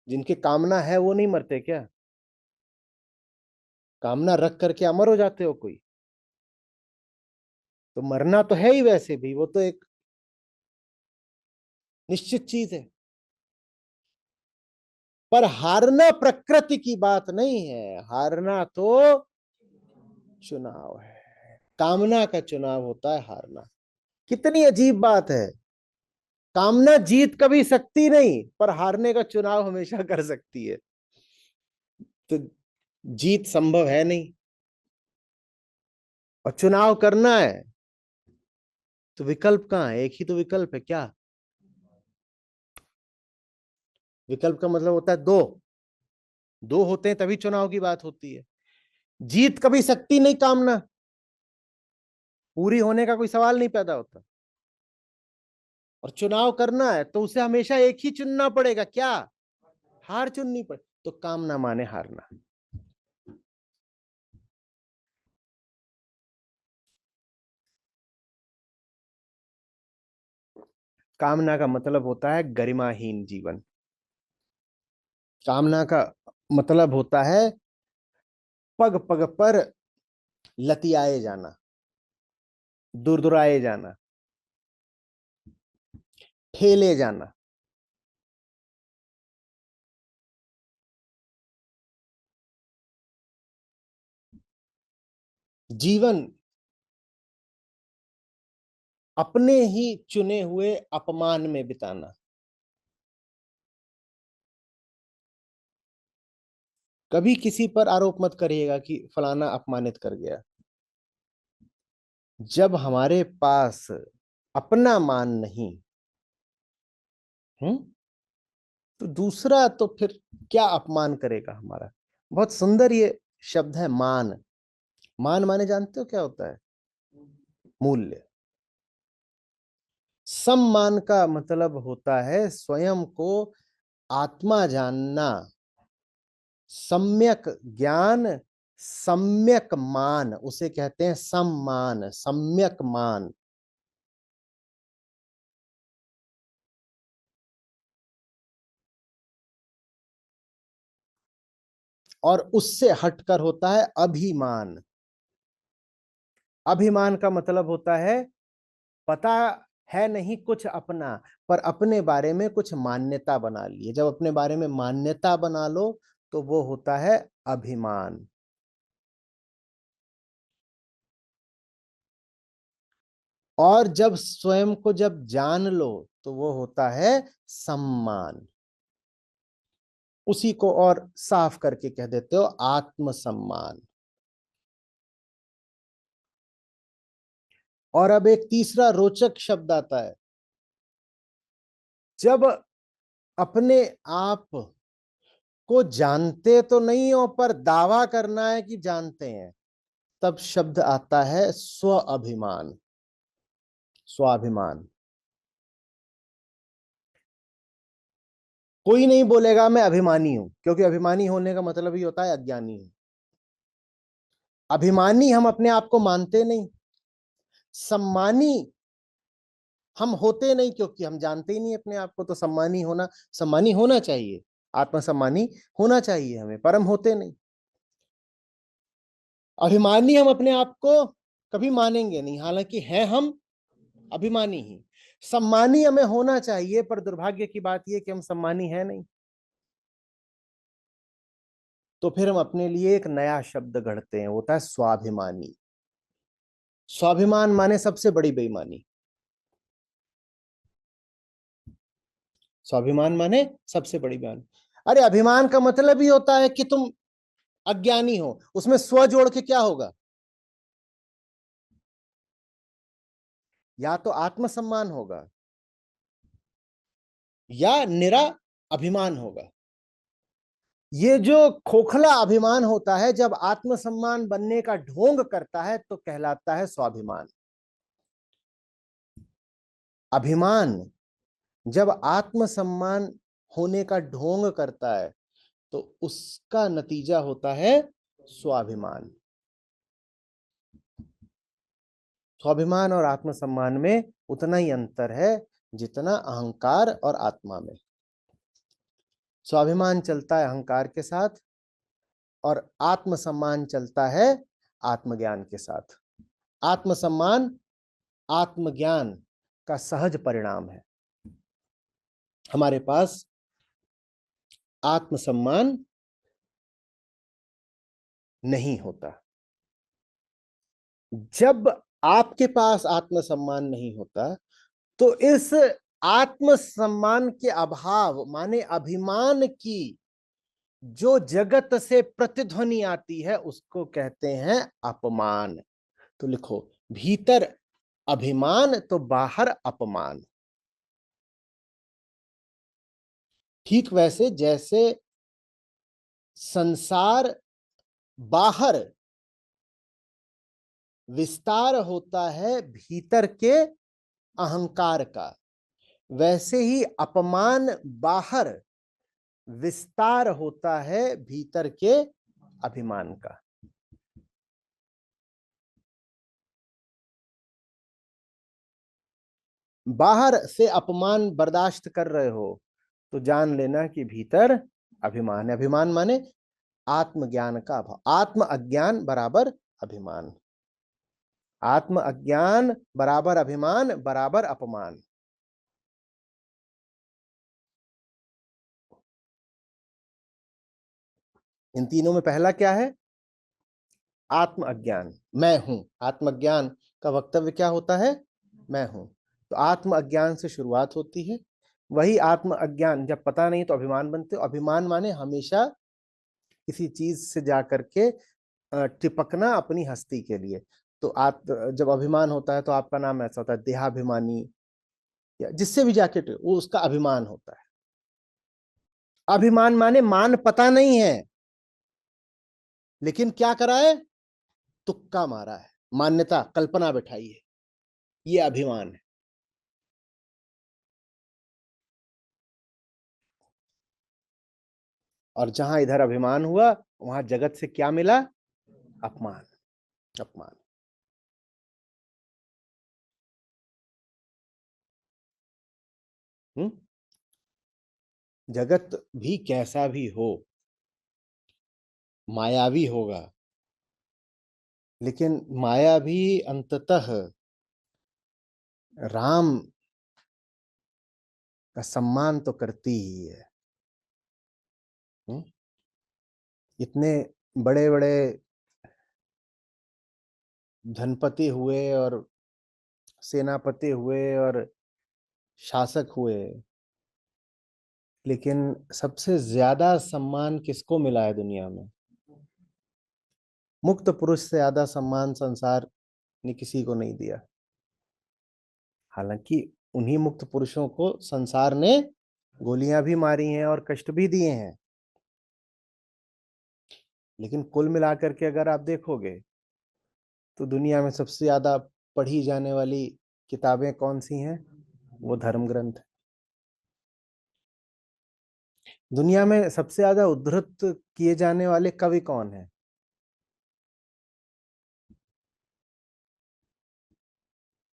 जिनकी कामना है वो नहीं मरते क्या? कामना रख करके अमर हो जाते हो कोई? तो मरना तो है ही वैसे भी, वो तो एक निश्चित चीज है। पर हारना प्रकृति की बात नहीं है, हारना तो चुनाव है। कामना का चुनाव होता है हारना। कितनी अजीब बात है। कामना जीत कभी सकती नहीं, पर हारने का चुनाव हमेशा कर सकती है। तो जीत संभव है नहीं, और चुनाव करना है तो विकल्प कहाँ है? एक ही तो विकल्प है क्या? विकल्प का मतलब होता है दो, दो होते हैं तभी चुनाव की बात होती है। जीत कभी सकती नहीं कामना, पूरी होने का कोई सवाल नहीं पैदा होता। और चुनाव करना है तो उसे हमेशा एक ही चुनना पड़ेगा क्या? हार चुननी पड़े। तो कामना माने हारना। कामना का मतलब होता है गरिमाहीन जीवन। कामना का मतलब होता है पग पग पर लतियाए जाना, दुरदुराए जाना, ठेले जाना। जीवन अपने ही चुने हुए अपमान में बिताना। कभी किसी पर आरोप मत करिएगा कि फलाना अपमानित कर गया। जब हमारे पास अपना मान नहीं, हम्म, तो दूसरा तो फिर क्या अपमान करेगा हमारा? बहुत सुंदर ये शब्द है मान। मान माने जानते हो क्या होता है? मूल्य। सम्मान का मतलब होता है स्वयं को आत्मा जानना, सम्यक ज्ञान, सम्यक मान, उसे कहते हैं सम्मान, सम्यक मान। और उससे हटकर होता है अभिमान। अभिमान का मतलब होता है पता है नहीं कुछ अपना, पर अपने बारे में कुछ मान्यता बना लिए। जब अपने बारे में मान्यता बना लो तो वो होता है अभिमान। और जब स्वयं को जब जान लो तो वो होता है सम्मान। उसी को और साफ करके कह देते हो आत्मसम्मान। और अब एक तीसरा रोचक शब्द आता है। जब अपने आप को जानते तो नहीं हो पर दावा करना है कि जानते हैं, तब शब्द आता है स्व अभिमान। स्वाभिमान। कोई नहीं बोलेगा मैं अभिमानी हूं, क्योंकि अभिमानी होने का मतलब ही होता है अज्ञानी हूं। अभिमानी हम अपने आप को मानते नहीं। सम्मानी हम होते नहीं क्योंकि हम जानते ही नहीं अपने आप को, तो सम्मानी होना चाहिए, आत्मसम्मानी होना चाहिए हमें, पर हम होते नहीं। अभिमानी हम अपने आप को कभी मानेंगे नहीं, हालांकि हैं हम अभिमानी ही। सम्मानी हमें होना चाहिए, पर दुर्भाग्य की बात यह कि हम सम्मानी है नहीं। तो फिर हम अपने लिए एक नया शब्द गढ़ते हैं, होता है स्वाभिमानी। स्वाभिमान माने सबसे बड़ी बेईमानी। स्वाभिमान माने सबसे बड़ी बेईमानी। अरे अभिमान का मतलब ही होता है कि तुम अज्ञानी हो, उसमें स्व जोड़ के क्या होगा? या तो आत्मसम्मान होगा या निरा अभिमान होगा। ये जो खोखला अभिमान होता है, जब आत्मसम्मान बनने का ढोंग करता है तो कहलाता है स्वाभिमान। अभिमान जब आत्मसम्मान होने का ढोंग करता है तो उसका नतीजा होता है स्वाभिमान। स्वाभिमान और आत्मसम्मान में उतना ही अंतर है जितना अहंकार और आत्मा में। स्वाभिमान चलता है अहंकार के साथ और आत्मसम्मान चलता है आत्मज्ञान के साथ। आत्मसम्मान आत्मज्ञान का सहज परिणाम है। हमारे पास आत्मसम्मान नहीं होता। जब आपके पास आत्मसम्मान नहीं होता तो इस आत्मसम्मान के अभाव माने अभिमान की जो जगत से प्रतिध्वनि आती है उसको कहते हैं अपमान। तो लिखो, भीतर अभिमान तो बाहर अपमान। ठीक वैसे जैसे संसार बाहर विस्तार होता है भीतर के अहंकार का, वैसे ही अपमान बाहर विस्तार होता है भीतर के अभिमान का। बाहर से अपमान बर्दाश्त कर रहे हो तो जान लेना कि भीतर अभिमान है। अभिमान माने आत्मज्ञान का अभाव। आत्म अज्ञान बराबर अभिमान, आत्म अज्ञान बराबर अभिमान बराबर अपमान। इन तीनों में पहला क्या है? आत्म अज्ञान, मैं हूं। आत्मज्ञान का वक्तव्य क्या होता है? मैं हूं। तो आत्म अज्ञान से शुरुआत होती है। वही आत्म अज्ञान जब पता नहीं तो अभिमान बनते। अभिमान माने हमेशा किसी चीज से जाकर के टिपकना अपनी हस्ती के लिए। तो आप जब अभिमान होता है तो आपका नाम ऐसा होता है देहाभिमानी, या जिससे भी जाके वो उसका अभिमान होता है। अभिमान माने मान पता नहीं है लेकिन क्या करा है? तुक्का मारा है, मान्यता कल्पना बैठाई है, ये अभिमान है। और जहां इधर अभिमान हुआ वहां जगत से क्या मिला? अपमान। अपमान। हम्म। जगत भी कैसा भी हो, मायावी होगा, लेकिन माया भी अंततः राम का सम्मान तो करती ही है। हम्म? इतने बड़े बड़े धनपति हुए और सेनापति हुए और शासक हुए, लेकिन सबसे ज्यादा सम्मान किसको मिला है दुनिया में? मुक्त पुरुष से ज्यादा सम्मान संसार ने किसी को नहीं दिया। हालांकि उन्हीं मुक्त पुरुषों को संसार ने गोलियां भी मारी हैं और कष्ट भी दिए हैं, लेकिन कुल मिलाकर के अगर आप देखोगे तो दुनिया में सबसे ज्यादा पढ़ी जाने वाली किताबें कौन सी हैं? वो धर्म ग्रंथ। दुनिया में सबसे ज्यादा उद्धृत किए जाने वाले कवि कौन है?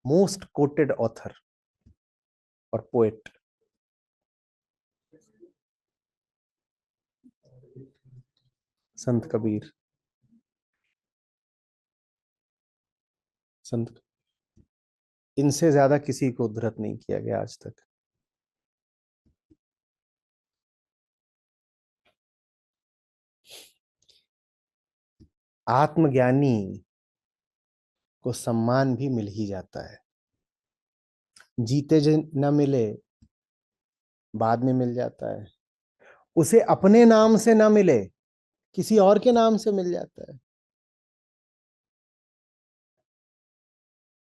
मोस्ट कोटेड ऑथर और पोएट। संत कबीर। संत, इनसे ज्यादा किसी को उद्धृत नहीं किया गया आज तक। आत्मज्ञानी को सम्मान भी मिल ही जाता है। जीते जी न मिले, बाद में मिल जाता है। उसे अपने नाम से ना मिले, किसी और के नाम से मिल जाता है।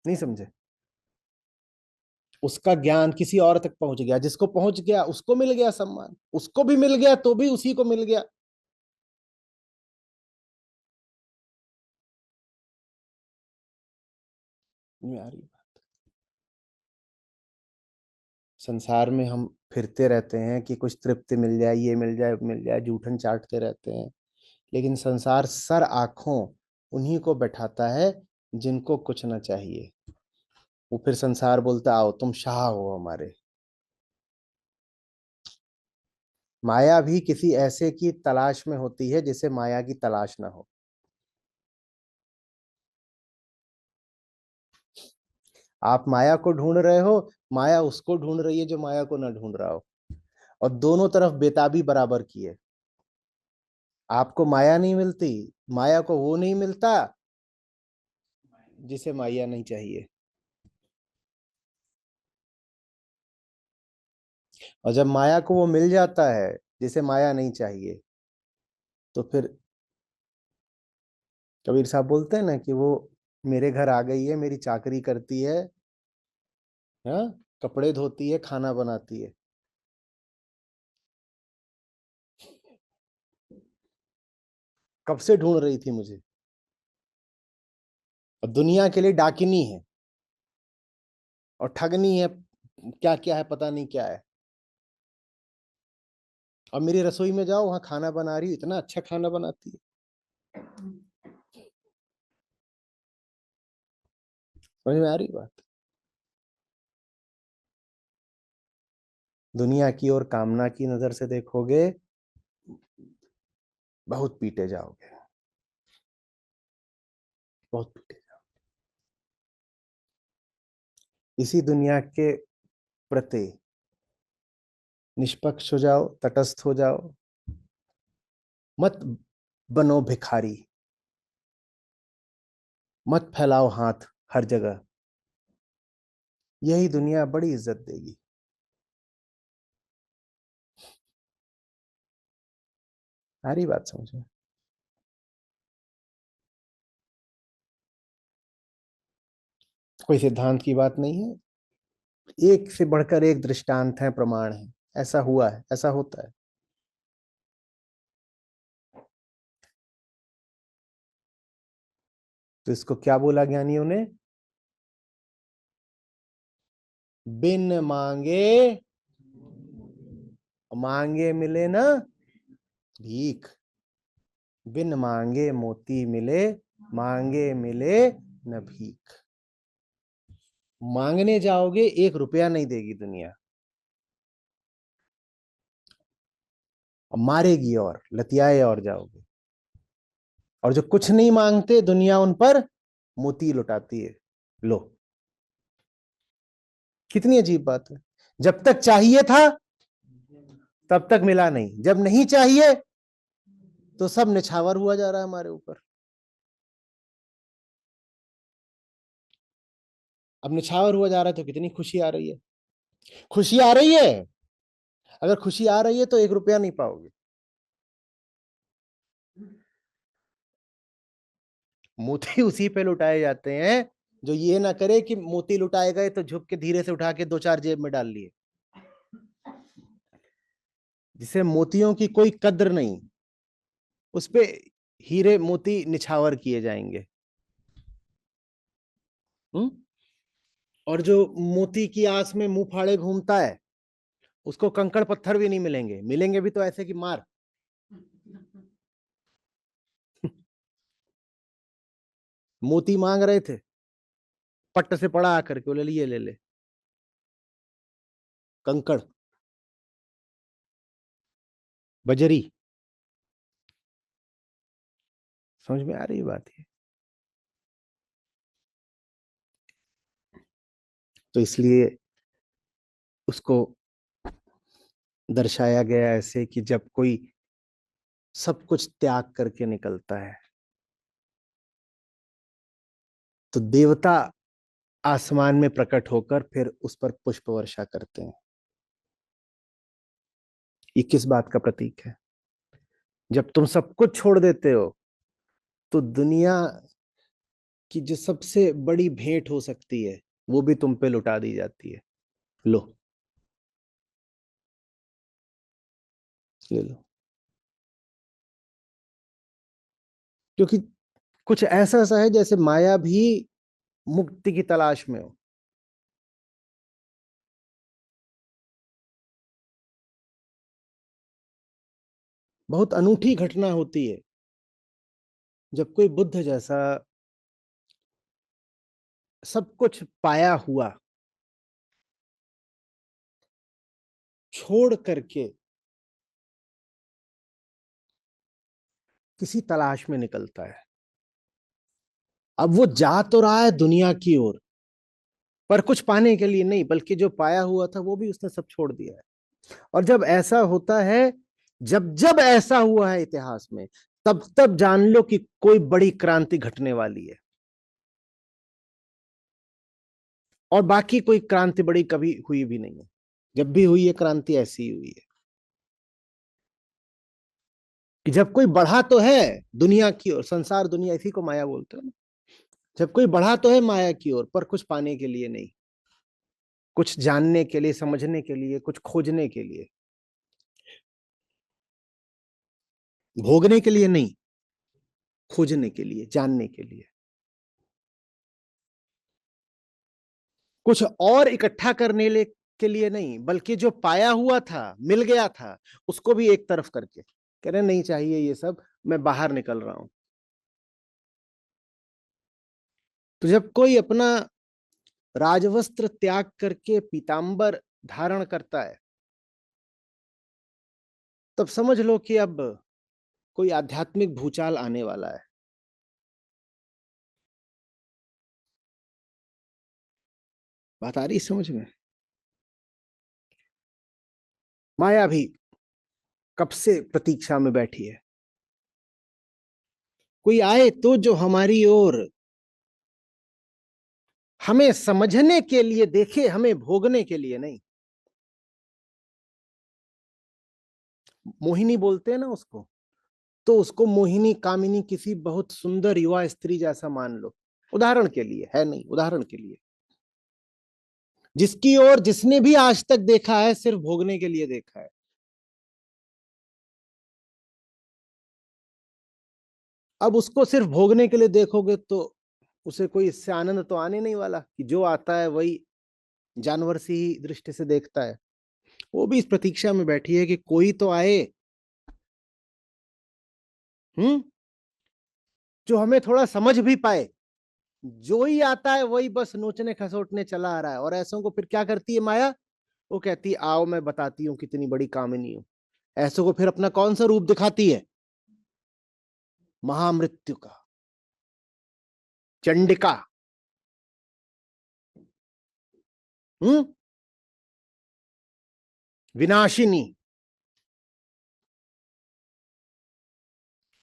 नहीं समझे? उसका ज्ञान किसी और तक पहुंच गया, जिसको पहुंच गया उसको मिल गया सम्मान, उसको भी मिल गया तो भी उसी को मिल गया। यारी, संसार में हम फिरते रहते हैं कि कुछ तृप्ति मिल जाए, ये मिल जाए, मिल जाए, जूठन चाटते रहते हैं। लेकिन संसार सर आंखों उन्हीं को बैठाता है जिनको कुछ ना चाहिए। वो फिर संसार बोलता आओ तुम शाह हो हमारे। माया भी किसी ऐसे की तलाश में होती है जिसे माया की तलाश ना हो। आप माया को ढूंढ रहे हो, माया उसको ढूंढ रही है जो माया को ना ढूंढ रहा हो। और दोनों तरफ बेताबी बराबर की है। आपको माया नहीं मिलती, माया को वो नहीं मिलता जिसे माया नहीं चाहिए। और जब माया को वो मिल जाता है जिसे माया नहीं चाहिए, तो फिर कबीर साहब बोलते हैं ना कि वो मेरे घर आ गई है, मेरी चाकरी करती है, हाँ, कपड़े धोती है, खाना बनाती है। कब से ढूंढ रही थी मुझे, और दुनिया के लिए डाकिनी है और ठगनी है, क्या क्या है पता नहीं क्या है। और मेरी रसोई में जाओ, वहां खाना बना रही, इतना अच्छा खाना बनाती है। समझ में आ रही बात? दुनिया की और कामना की नजर से देखोगे, बहुत पीटे जाओगे, बहुत पीटे जाओगे। इसी दुनिया के प्रति निष्पक्ष हो जाओ, तटस्थ हो जाओ, मत बनो भिखारी, मत फैलाओ हाथ हर जगह। यही दुनिया बड़ी इज्जत देगी। सारी बात समझ में? कोई सिद्धांत की बात नहीं है, एक से बढ़कर एक दृष्टांत है, प्रमाण है। ऐसा हुआ है, ऐसा होता है। तो इसको क्या बोला ज्ञानियों ने? बिन मांगे, मांगे मिले ना भीख। बिन मांगे मोती मिले, मांगे मिले न भीख। मांगने जाओगे, 1 रुपया नहीं देगी दुनिया, और मारेगी और लतियाए और जाओगे। और जो कुछ नहीं मांगते, दुनिया उन पर मोती लुटाती है। लो, कितनी अजीब बात है। जब तक चाहिए था तब तक मिला नहीं, जब नहीं चाहिए तो सब निछावर हुआ जा रहा है हमारे ऊपर। अब निछावर हुआ जा रहा है तो कितनी खुशी आ रही है। खुशी आ रही है, अगर खुशी आ रही है तो 1 रुपया नहीं पाओगे। मोती उसी पे लुटाए जाते हैं जो ये ना करे कि मोती लुटाए गए तो झुक के धीरे से उठा के 2 4 जेब में डाल लिए। जिसे मोतियों की कोई कद्र नहीं, उस पे हीरे मोती निछावर किए जाएंगे। हम्म। और जो मोती की आस में मुंह फाड़े घूमता है, उसको कंकड़ पत्थर भी नहीं मिलेंगे, मिलेंगे भी तो ऐसे कि मार। मोती मांग रहे थे, पट्ट से पड़ा आकर के बोले लिए ले ले। कंकड़, बजरी। समझ में आ रही बात है? तो इसलिए उसको दर्शाया गया ऐसे कि जब कोई सब कुछ त्याग करके निकलता है तो देवता आसमान में प्रकट होकर फिर उस पर पुष्प वर्षा करते हैं। ये किस बात का प्रतीक है? जब तुम सब कुछ छोड़ देते हो तो दुनिया की जो सबसे बड़ी भेंट हो सकती है वो भी तुम पे लुटा दी जाती है। लो, ले लो। क्योंकि कुछ ऐसा सा है जैसे माया भी मुक्ति की तलाश में हो। बहुत अनूठी घटना होती है जब कोई बुद्ध जैसा सब कुछ पाया हुआ छोड़ करके किसी तलाश में निकलता है। अब वो जा तो रहा है दुनिया की ओर, पर कुछ पाने के लिए नहीं, बल्कि जो पाया हुआ था वो भी उसने सब छोड़ दिया है। और जब ऐसा होता है, जब जब ऐसा हुआ है इतिहास में, तब तब जान लो कि कोई बड़ी क्रांति घटने वाली है। और बाकी कोई क्रांति बड़ी कभी हुई भी नहीं है। जब भी हुई है क्रांति ऐसी ही हुई है कि जब कोई बढ़ा तो है दुनिया की ओर, संसार दुनिया इसी को माया बोलते हो ना। जब कोई बढ़ा तो है माया की ओर, पर कुछ पाने के लिए नहीं, कुछ जानने के लिए, समझने के लिए, कुछ खोजने के लिए, भोगने के लिए नहीं, खोजने के लिए, जानने के लिए, कुछ और इकट्ठा के लिए नहीं, बल्कि जो पाया हुआ था, मिल गया था, उसको भी एक तरफ करके कह रहे नहीं चाहिए ये सब, मैं बाहर निकल रहा हूं। तो जब कोई अपना राजवस्त्र त्याग करके पीतांबर धारण करता है, तब समझ लो कि अब कोई आध्यात्मिक भूचाल आने वाला है। बात आ रही समझ में? माया भी कब से प्रतीक्षा में बैठी है, कोई आए तो जो हमारी ओर हमें समझने के लिए देखे, हमें भोगने के लिए नहीं। मोहिनी बोलते हैं ना उसको, तो उसको मोहिनी कामिनी किसी बहुत सुंदर युवा स्त्री जैसा मान लो, उदाहरण के लिए है, नहीं उदाहरण के लिए, जिसकी ओर जिसने भी आज तक देखा है सिर्फ भोगने के लिए देखा है। अब उसको सिर्फ भोगने के लिए देखोगे तो उसे कोई इससे आनंद तो आने नहीं वाला, कि जो आता है वही जानवर सी ही दृष्टि से देखता है। वो भी इस प्रतीक्षा में बैठी है कि कोई तो आए, हम्म, जो हमें थोड़ा समझ भी पाए। जो ही आता है वही बस नोचने खसोटने चला आ रहा है। और ऐसों को फिर क्या करती है माया? वो कहती है आओ मैं बताती हूँ कितनी बड़ी कामिनी हूं। ऐसों को फिर अपना कौन सा रूप दिखाती है? महामृत्यु का, चंडिका, हम्म, विनाशिनी,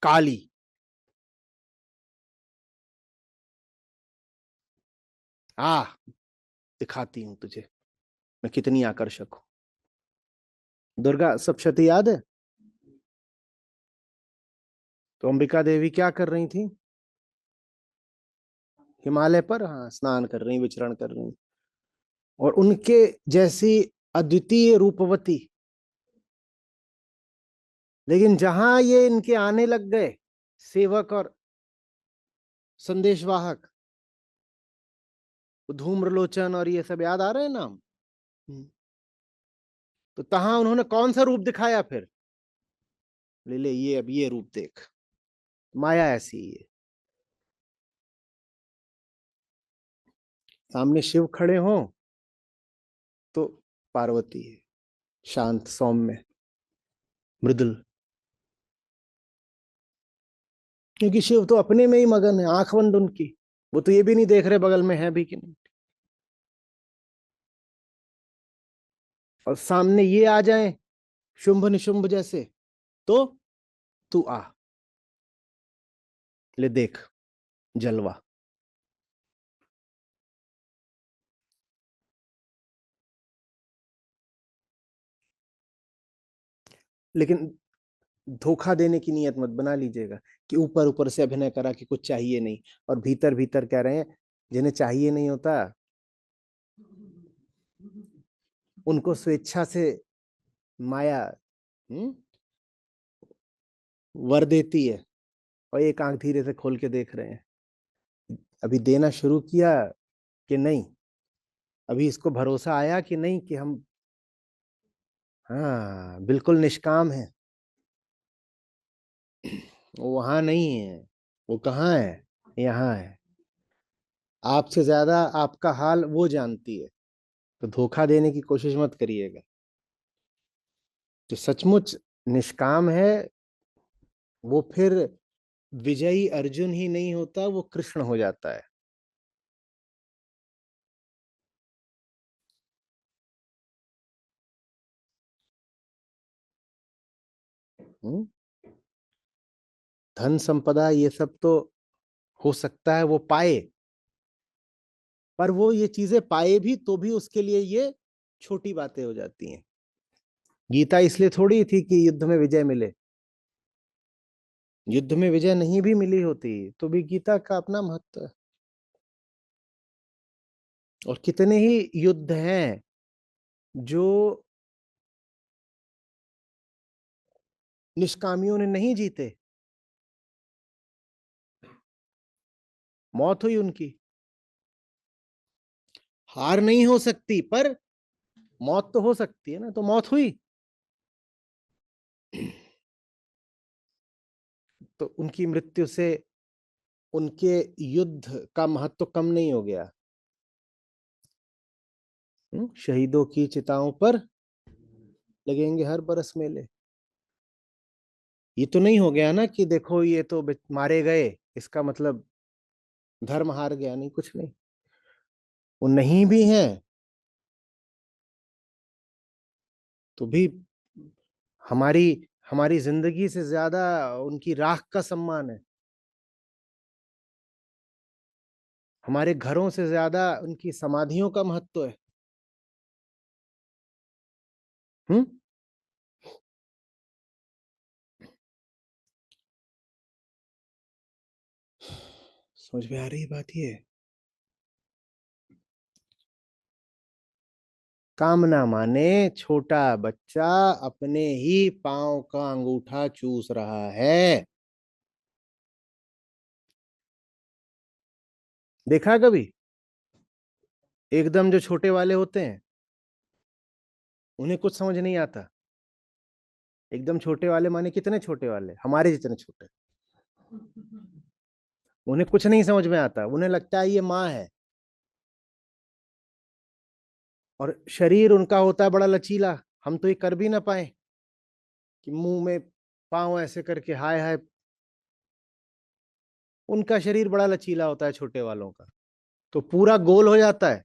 काली। आ, दिखाती हूं तुझे मैं कितनी आकर्षक हूं। दुर्गा सप्तशती याद है? तो अंबिका देवी क्या कर रही थी? हिमालय पर, हाँ, स्नान कर रही, विचरण कर रही। और उनके जैसी अद्वितीय रूपवती, लेकिन जहां ये इनके आने लग गए सेवक और संदेशवाहक, धूम्रलोचन और ये सब याद आ रहे हैं नाम, तो तहां उन्होंने कौन सा रूप दिखाया फिर? ले ले ये, अब ये रूप देख। माया ऐसी ही है। सामने शिव खड़े हों तो पार्वती है, शांत, सौम्य, मृदुल। क्योंकि शिव तो अपने में ही मगन है, आंख बंद उनकी, वो तो ये भी नहीं देख रहे बगल में है भी कि नहीं। और सामने ये आ जाए शुंभ निशुंभ जैसे, तो तू आ, ले देख जलवा। लेकिन धोखा देने की नीयत मत बना लीजिएगा कि ऊपर ऊपर से अभिनय करा कि कुछ चाहिए नहीं, और भीतर भीतर कह रहे हैं जिन्हें चाहिए नहीं होता उनको स्वेच्छा से माया वर देती है। और एक आंख धीरे से खोल के देख रहे हैं, अभी देना शुरू किया कि नहीं, अभी इसको भरोसा आया कि नहीं कि हम, हाँ बिल्कुल निष्काम है। वो वहां नहीं है, वो कहाँ है, यहाँ है। आपसे ज्यादा आपका हाल वो जानती है, तो धोखा देने की कोशिश मत करिएगा। जो सचमुच निष्काम है वो फिर विजयी अर्जुन ही नहीं होता, वो कृष्ण हो जाता है। हम्म? धन संपदा ये सब तो हो सकता है वो पाए, पर वो ये चीजें पाए भी तो भी उसके लिए ये छोटी बातें हो जाती हैं। गीता इसलिए थोड़ी थी कि युद्ध में विजय मिले, युद्ध में विजय नहीं भी मिली होती तो भी गीता का अपना महत्व है। और कितने ही युद्ध हैं जो निष्कामियों ने नहीं जीते, मौत हुई उनकी। हार नहीं हो सकती पर मौत तो हो सकती है ना, तो मौत हुई। तो उनकी मृत्यु से उनके युद्ध का महत्व कम नहीं हो गया। शहीदों की चिताओं पर लगेंगे हर बरस मेले। ये तो नहीं हो गया ना कि देखो ये तो मारे गए, इसका मतलब धर्म हार गया, नहीं, कुछ नहीं। वो नहीं भी हैं तो भी हमारी हमारी जिंदगी से ज्यादा उनकी राख का सम्मान है, हमारे घरों से ज्यादा उनकी समाधियों का महत्व है। हम्म। समझ में आ रही बात ये? कामना माने छोटा बच्चा अपने ही पांव का अंगूठा चूस रहा है। देखा कभी? एकदम जो छोटे वाले होते हैं उन्हें कुछ समझ नहीं आता। एकदम छोटे वाले माने कितने छोटे वाले, हमारे जितने छोटे। उन्हें कुछ नहीं समझ में आता, उन्हें लगता है ये माँ है। और शरीर उनका होता है बड़ा लचीला, हम तो ये कर भी ना पाए कि मुंह में पांव ऐसे करके हाय हाय। उनका शरीर बड़ा लचीला होता है छोटे वालों का, तो पूरा गोल हो जाता है।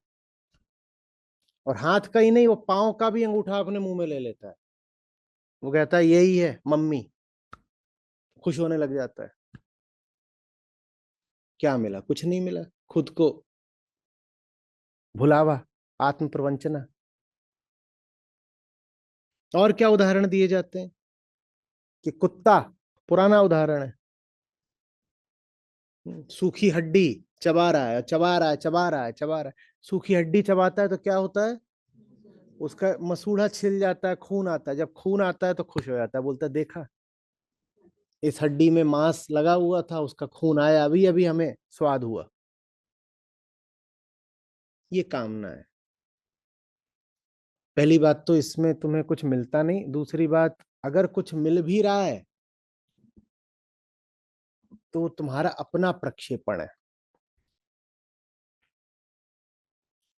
और हाथ का ही नहीं, वो पांव का भी अंगूठा अपने मुंह में ले लेता है। वो कहता है यही है मम्मी, खुश होने लग जाता है। क्या मिला? कुछ नहीं मिला, खुद को भुलावा, आत्म प्रवंचना। और क्या उदाहरण दिए जाते हैं कि कुत्ता, पुराना उदाहरण है, सूखी हड्डी चबा रहा है, चबा रहा है, चबा रहा है, चबा रहा है। सूखी हड्डी चबाता है तो क्या होता है, उसका मसूड़ा छिल जाता है, खून आता है। जब खून आता है तो खुश हो जाता है, बोलता है देखा, इस हड्डी में मांस लगा हुआ था, उसका खून आया, अभी अभी हमें स्वाद हुआ। ये कामना है। पहली बात तो इसमें तुम्हें कुछ मिलता नहीं, दूसरी बात अगर कुछ मिल भी रहा है तो तुम्हारा अपना प्रक्षेपण है,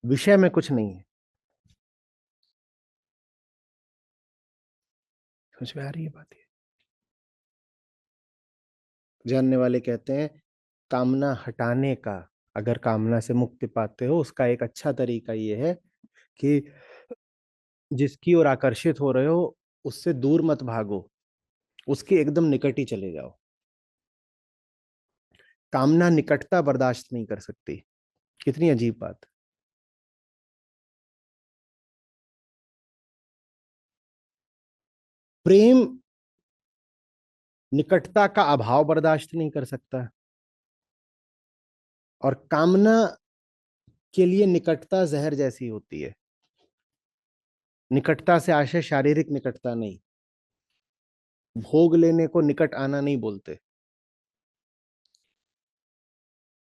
विषय में कुछ नहीं है। समझ में आ रही है बात? ये जानने वाले कहते हैं कामना हटाने का, अगर कामना से मुक्ति पाते हो, उसका एक अच्छा तरीका ये है कि जिसकी ओर आकर्षित हो रहे हो उससे दूर मत भागो, उसके एकदम निकट ही चले जाओ। कामना निकटता बर्दाश्त नहीं कर सकती। कितनी अजीब बात। प्रेम निकटता का अभाव बर्दाश्त नहीं कर सकता, और कामना के लिए निकटता जहर जैसी होती है। निकटता से आशय शारीरिक निकटता नहीं, भोग लेने को निकट आना नहीं बोलते।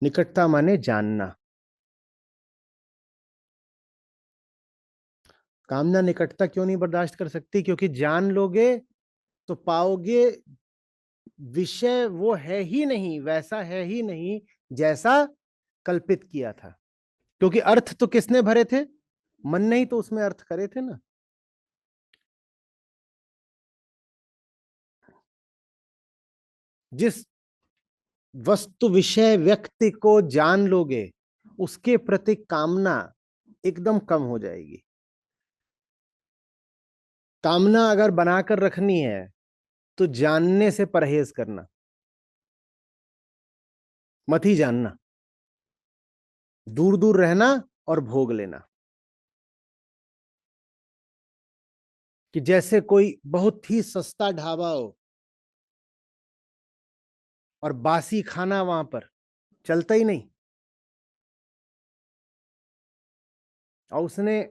निकटता माने जानना। कामना निकटता क्यों नहीं बर्दाश्त कर सकती? क्योंकि जान लोगे तो पाओगे विषय वो है ही नहीं, वैसा है ही नहीं जैसा कल्पित किया था। क्योंकि अर्थ तो किसने भरे थे? मन ने ही तो उसमें अर्थ करे थे ना। जिस वस्तु विषय व्यक्ति को जान लोगे, उसके प्रति कामना एकदम कम हो जाएगी। कामना अगर बनाकर रखनी है तो जानने से परहेज करना, मत ही जानना, दूर दूर रहना और भोग लेना। कि जैसे कोई बहुत ही सस्ता ढाबा हो और बासी खाना वहां पर चलता ही नहीं, और उसने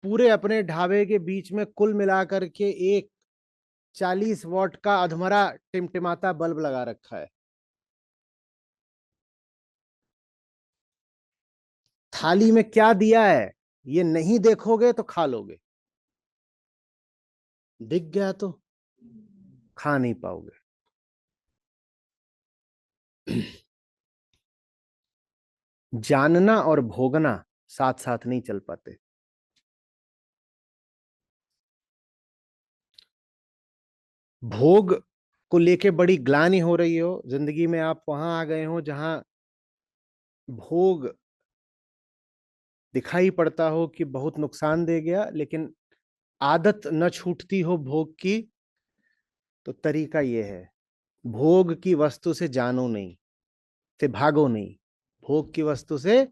पूरे अपने ढाबे के बीच में कुल मिलाकर के एक 40 वॉट का अधमरा टिमटिमाता बल्ब लगा रखा है। थाली में क्या दिया है ये नहीं देखोगे तो खा लोगे, दिख गया तो खा नहीं पाओगे। जानना और भोगना साथ साथ नहीं चल पाते। भोग को लेके बड़ी ग्लानि हो रही हो जिंदगी में, आप वहां आ गए हो जहां भोग दिखाई पड़ता हो कि बहुत नुकसान दे गया, लेकिन आदत न छूटती हो भोग की, तो तरीका ये है, भोग की वस्तु से जानो नहीं, से भागो नहीं। भोग की वस्तु से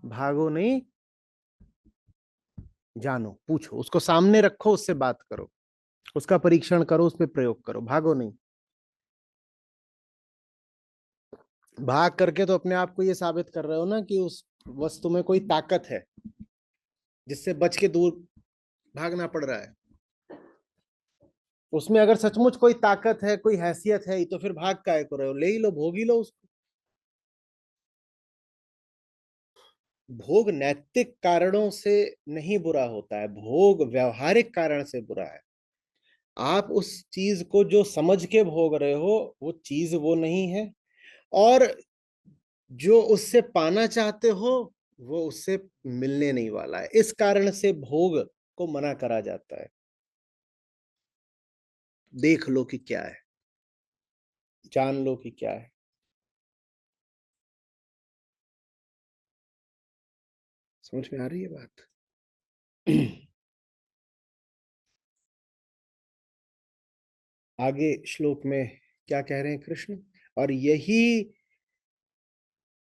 भागो नहीं, जानो, पूछो, उसको सामने रखो, उससे बात करो, उसका परीक्षण करो, उस पर प्रयोग करो, भागो नहीं। भाग करके तो अपने आप को ये साबित कर रहे हो ना कि उस वस्तु में कोई ताकत है जिससे बच के दूर भागना पड़ रहा है। उसमें अगर सचमुच कोई ताकत है, कोई हैसियत है, तो फिर भाग काहे को रहे हो? ले ही लो, भोग ही लो उसको। भोग नैतिक कारणों से नहीं बुरा होता है, भोग व्यवहारिक कारण से बुरा है। आप उस चीज को जो समझ के भोग रहे हो वो चीज वो नहीं है, और जो उससे पाना चाहते हो वो उससे मिलने नहीं वाला है। इस कारण से भोग को मना करा जाता है। देख लो कि क्या है, जान लो कि क्या है। समझ में आ रही है बात? आगे श्लोक में क्या कह रहे हैं कृष्ण? और यही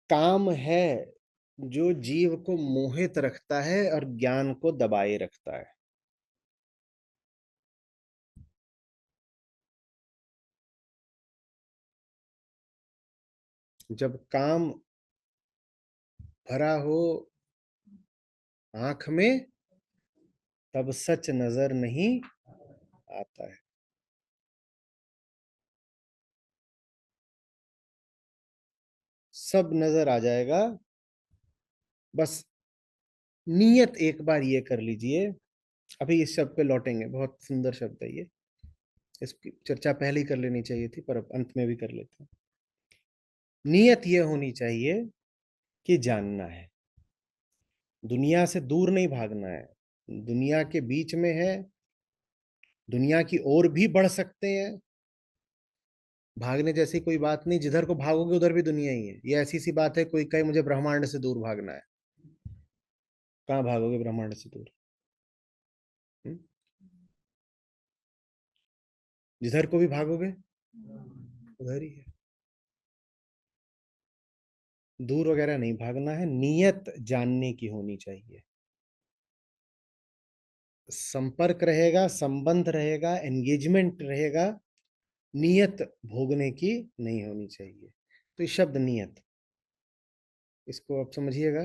काम है जो जीव को मोहित रखता है और ज्ञान को दबाए रखता है। जब काम भरा हो आंख में, तब सच नजर नहीं आता है। सब नजर आ जाएगा, बस नियत एक बार ये कर लीजिए। अभी इस शब्द पे लौटेंगे, बहुत सुंदर शब्द है ये, इसकी चर्चा पहले ही कर लेनी चाहिए थी पर अब अंत में भी कर लेते हैं। नियत ये होनी चाहिए कि जानना है, दुनिया से दूर नहीं भागना है, दुनिया के बीच में है, दुनिया की ओर भी बढ़ सकते हैं। भागने जैसी कोई बात नहीं, जिधर को भागोगे उधर भी दुनिया ही है। ये ऐसी सी बात है, कोई कहे मुझे ब्रह्मांड से दूर भागना है, कहाँ भागोगे ब्रह्मांड से दूर? हम्म? जिधर को भी भागोगे उधर ही है। दूर वगैरह नहीं भागना है, नियत जानने की होनी चाहिए। संपर्क रहेगा, संबंध रहेगा, एंगेजमेंट रहेगा, नियत भोगने की नहीं होनी चाहिए। तो ये शब्द नियत, इसको आप समझिएगा।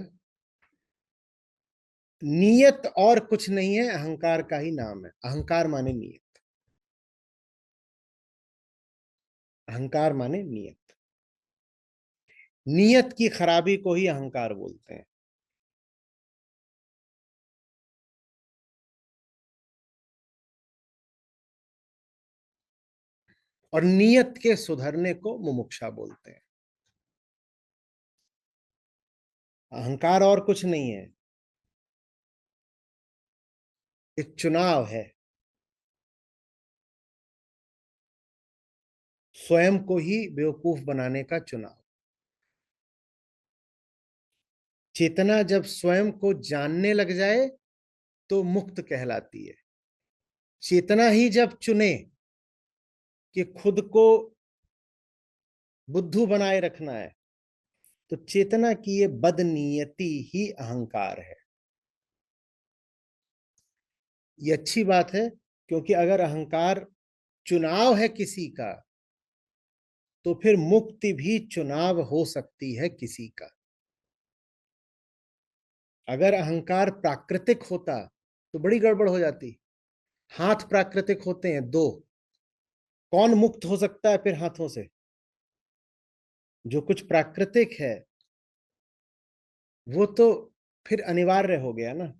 नियत और कुछ नहीं है, अहंकार का ही नाम है। अहंकार माने नियत, अहंकार माने नियत। नियत की खराबी को ही अहंकार बोलते हैं। और नियत के सुधरने को मुमुक्षा बोलते हैं। अहंकार और कुछ नहीं है, एक चुनाव है। स्वयं को ही बेवकूफ बनाने का चुनाव। चेतना जब स्वयं को जानने लग जाए तो मुक्त कहलाती है। चेतना ही जब चुने कि खुद को बुद्धू बनाए रखना है, तो चेतना की ये बदनीयती ही अहंकार है। ये अच्छी बात है, क्योंकि अगर अहंकार चुनाव है किसी का, तो फिर मुक्ति भी चुनाव हो सकती है किसी का। अगर अहंकार प्राकृतिक होता तो बड़ी गड़बड़ हो जाती। हाथ प्राकृतिक होते हैं दो, कौन मुक्त हो सकता है फिर हाथों से? जो कुछ प्राकृतिक है वो तो फिर अनिवार्य हो गया ना।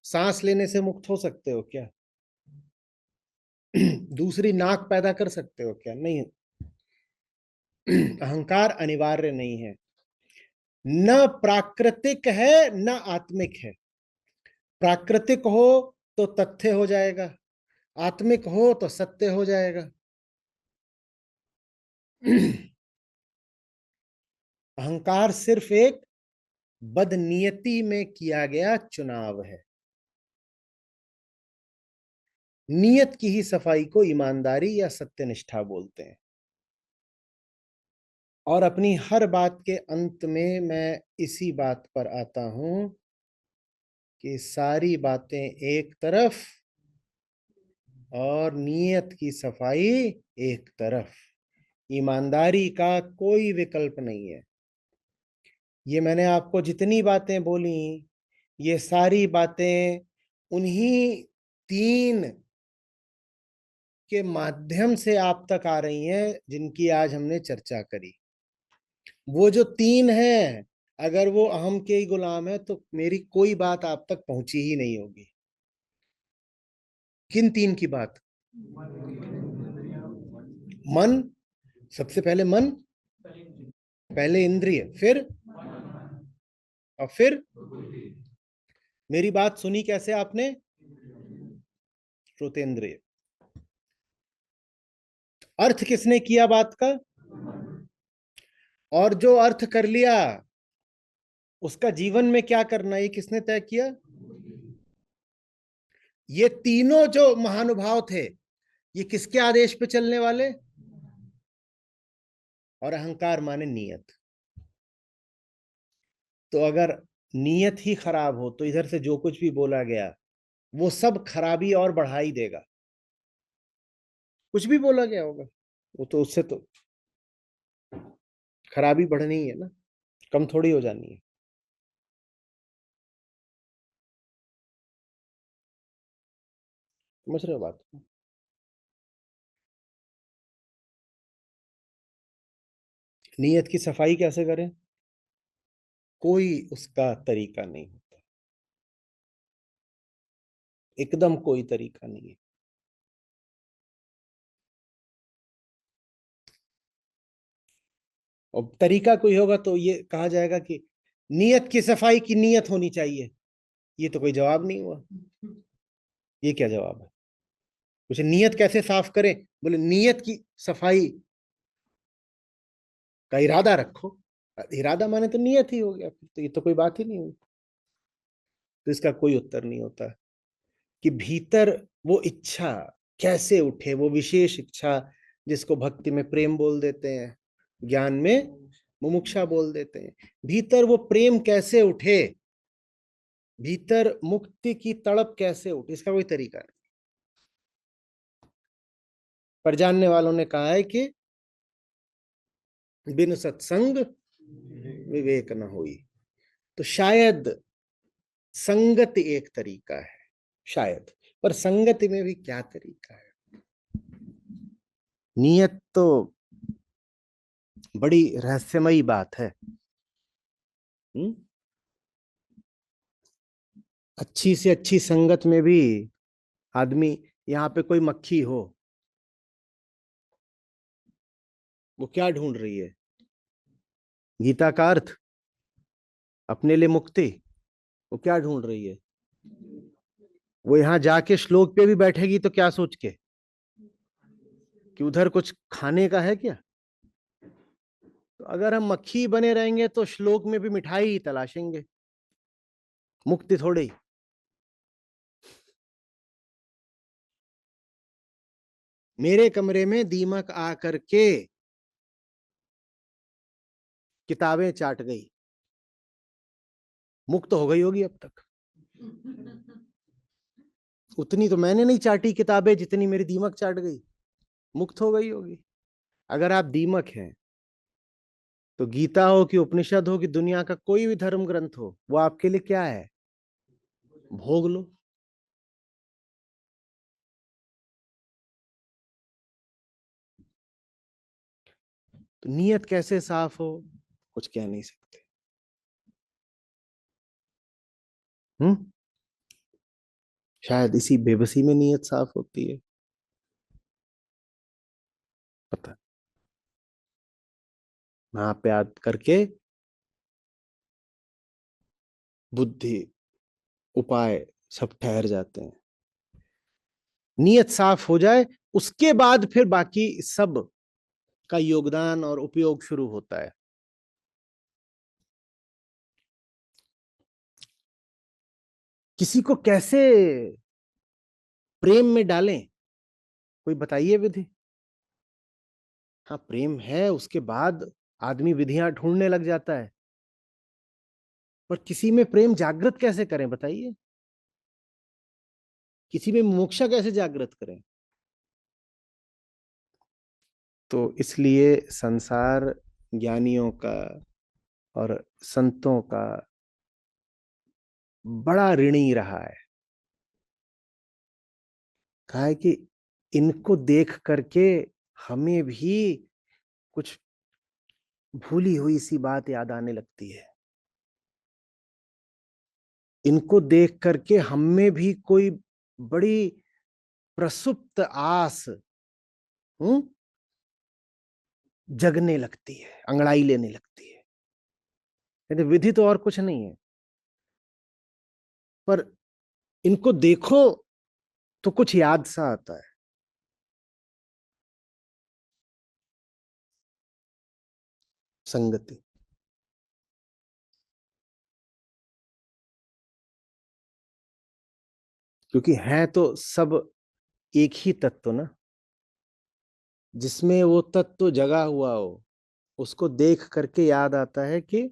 सांस लेने से मुक्त हो सकते हो क्या? दूसरी नाक पैदा कर सकते हो क्या? नहीं। अहंकार अनिवार्य नहीं है। न प्राकृतिक है न आत्मिक है। प्राकृतिक हो तो तथ्य हो जाएगा, आत्मिक हो तो सत्य हो जाएगा। अहंकार सिर्फ एक बदनीयती में किया गया चुनाव है। नियत की ही सफाई को ईमानदारी या सत्यनिष्ठा बोलते हैं। और अपनी हर बात के अंत में मैं इसी बात पर आता हूं कि सारी बातें एक तरफ और नियत की सफाई एक तरफ। ईमानदारी का कोई विकल्प नहीं है। ये मैंने आपको जितनी बातें बोली, ये सारी बातें उन्हीं तीन के माध्यम से आप तक आ रही हैं जिनकी आज हमने चर्चा करी। वो जो तीन हैं, अगर वो अहम के ही गुलाम है तो मेरी कोई बात आप तक पहुंची ही नहीं होगी। किन तीन की बात? मन, सबसे पहले मन, पहले इंद्रिय, फिर और फिर मेरी बात सुनी कैसे आपने? श्रोतेंद्रिय। अर्थ किसने किया बात का? और जो अर्थ कर लिया उसका जीवन में क्या करना, ये किसने तय किया? ये तीनों जो महानुभाव थे, ये किसके आदेश पे चलने वाले? और अहंकार माने नियत। तो अगर नियत ही खराब हो तो इधर से जो कुछ भी बोला गया वो सब खराबी और बढ़ा ही देगा। कुछ भी बोला गया होगा वो तो उससे तो खराबी बढ़नी ही है ना, कम थोड़ी हो जानी है। समझ रहे हो बात? नियत की सफाई कैसे करें? कोई उसका तरीका नहीं होता, एकदम कोई तरीका नहीं है। और तरीका कोई होगा तो ये कहा जाएगा कि नियत की सफाई की नियत होनी चाहिए। ये तो कोई जवाब नहीं हुआ। ये क्या जवाब है? मुझे नियत कैसे साफ करें? बोले नियत की सफाई का इरादा रखो। इरादा माने तो नियत ही हो गया, फिर तो ये तो कोई बात ही नहीं हुई। तो इसका कोई उत्तर नहीं होता कि भीतर वो इच्छा कैसे उठे, वो विशेष इच्छा जिसको भक्ति में प्रेम बोल देते हैं, ज्ञान में मुमुक्षा बोल देते हैं। भीतर वो प्रेम कैसे उठे, भीतर मुक्ति की तड़प कैसे उठे, इसका कोई तरीका नहीं। पर जानने वालों ने कहा है कि बिन सत्संग विवेक न हुई। तो शायद संगत एक तरीका है, शायद। पर संगति में भी क्या तरीका है? नियत तो बड़ी रहस्यमयी बात है। हुँ? अच्छी से अच्छी संगत में भी आदमी, यहाँ पे कोई मक्खी हो, वो क्या ढूंढ रही है? गीता का अर्थ, अपने लिए मुक्ति। वो क्या ढूंढ रही है? वो यहाँ जाके श्लोक पे भी बैठेगी तो क्या सोच के कि उधर कुछ खाने का है क्या? तो अगर हम मक्खी बने रहेंगे तो श्लोक में भी मिठाई ही तलाशेंगे, मुक्ति थोड़ी। मेरे कमरे में दीमक आ करके किताबें चाट गई, मुक्त हो गई होगी अब तक। उतनी तो मैंने नहीं चाटी किताबें जितनी मेरी दीमक चाट गई, मुक्त हो गई होगी। अगर आप दीमक हैं तो गीता हो कि उपनिषद हो कि दुनिया का कोई भी धर्म ग्रंथ हो, वो आपके लिए क्या है? भोग लो। तो नियत कैसे साफ हो, कुछ कह नहीं सकते। हम्म। शायद इसी बेबसी में नियत साफ होती है, पता। वहां पे याद करके बुद्धि उपाय सब ठहर जाते हैं। नियत साफ हो जाए, उसके बाद फिर बाकी सब का योगदान और उपयोग शुरू होता है। किसी को कैसे प्रेम में डालें, कोई बताइए विधि। हाँ, प्रेम है, उसके बाद आदमी विधियां ढूंढने लग जाता है। पर किसी में प्रेम जागृत कैसे करें, बताइए। किसी में मोक्षा कैसे जागृत करें? तो इसलिए संसार ज्ञानियों का और संतों का बड़ा ऋणी रहा है। कहा है कि इनको देख करके हमें भी कुछ भूली हुई सी बात याद आने लगती है। इनको देख करके हम में भी कोई बड़ी प्रसुप्त आस हम्म जगने लगती है, अंगड़ाई लेने लगती है। कहते विधि तो और कुछ नहीं है, पर इनको देखो तो कुछ याद सा आता है। संगति। क्योंकि है तो सब एक ही तत्व ना, जिसमें वो तत्व जगा हुआ हो, उसको देख करके याद आता है कि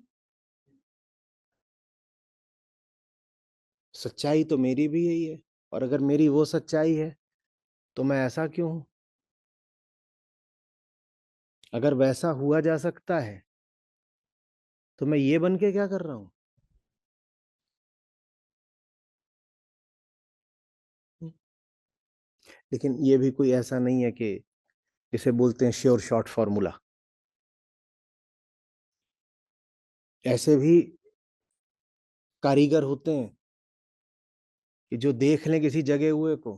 सच्चाई तो मेरी भी यही है, और अगर मेरी वो सच्चाई है तो मैं ऐसा क्यों हूं? अगर वैसा हुआ जा सकता है तो मैं ये बन के क्या कर रहा हूं? लेकिन ये भी कोई ऐसा नहीं है कि इसे बोलते हैं श्योर शॉर्ट फॉर्मूला। ऐसे भी कारीगर होते हैं कि जो देख लें किसी जगे हुए को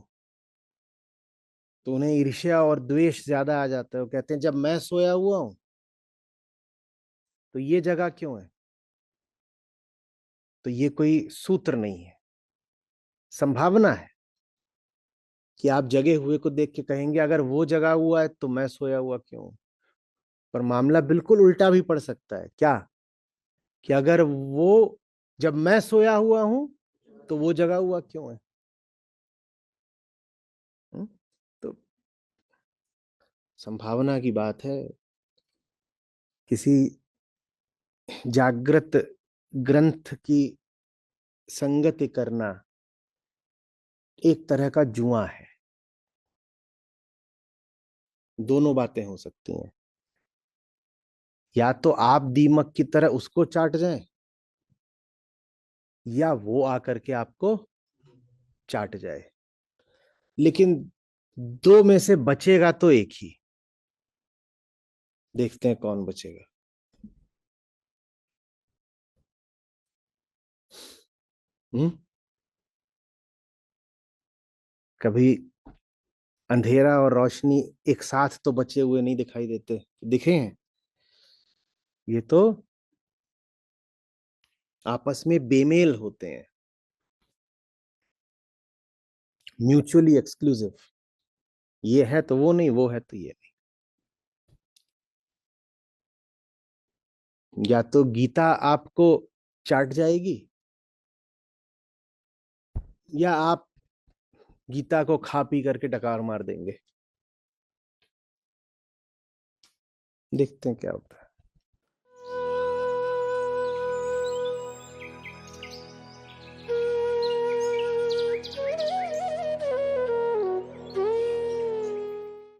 तो उन्हें ईर्ष्या और द्वेष ज्यादा आ जाता है। वो कहते हैं जब मैं सोया हुआ हूं तो ये जगह क्यों है? तो ये कोई सूत्र नहीं है, संभावना है। कि आप जगे हुए को देख के कहेंगे अगर वो जगा हुआ है तो मैं सोया हुआ क्यों हूं? पर मामला बिल्कुल उल्टा भी पड़ सकता है क्या, कि अगर वो, जब मैं सोया हुआ हूं तो वो जगा हुआ क्यों है? हुँ? तो संभावना की बात है। किसी जागृत ग्रंथ की संगति करना एक तरह का जुआ है। दोनों बातें हो सकती हैं। या तो आप दीमक की तरह उसको चाट जाएं, या वो आकर के आपको चाट जाए। लेकिन दो में से बचेगा तो एक ही। देखते हैं कौन बचेगा। हम्म। कभी अंधेरा और रोशनी एक साथ तो बचे हुए नहीं दिखाई देते, दिखे हैं? ये तो आपस में बेमेल होते हैं, म्यूचुअली एक्सक्लूसिव। ये है तो वो नहीं, वो है तो ये नहीं। या तो गीता आपको चाट जाएगी, या आप गीता को खा पी करके डकार मार देंगे। देखते हैं क्या होता है।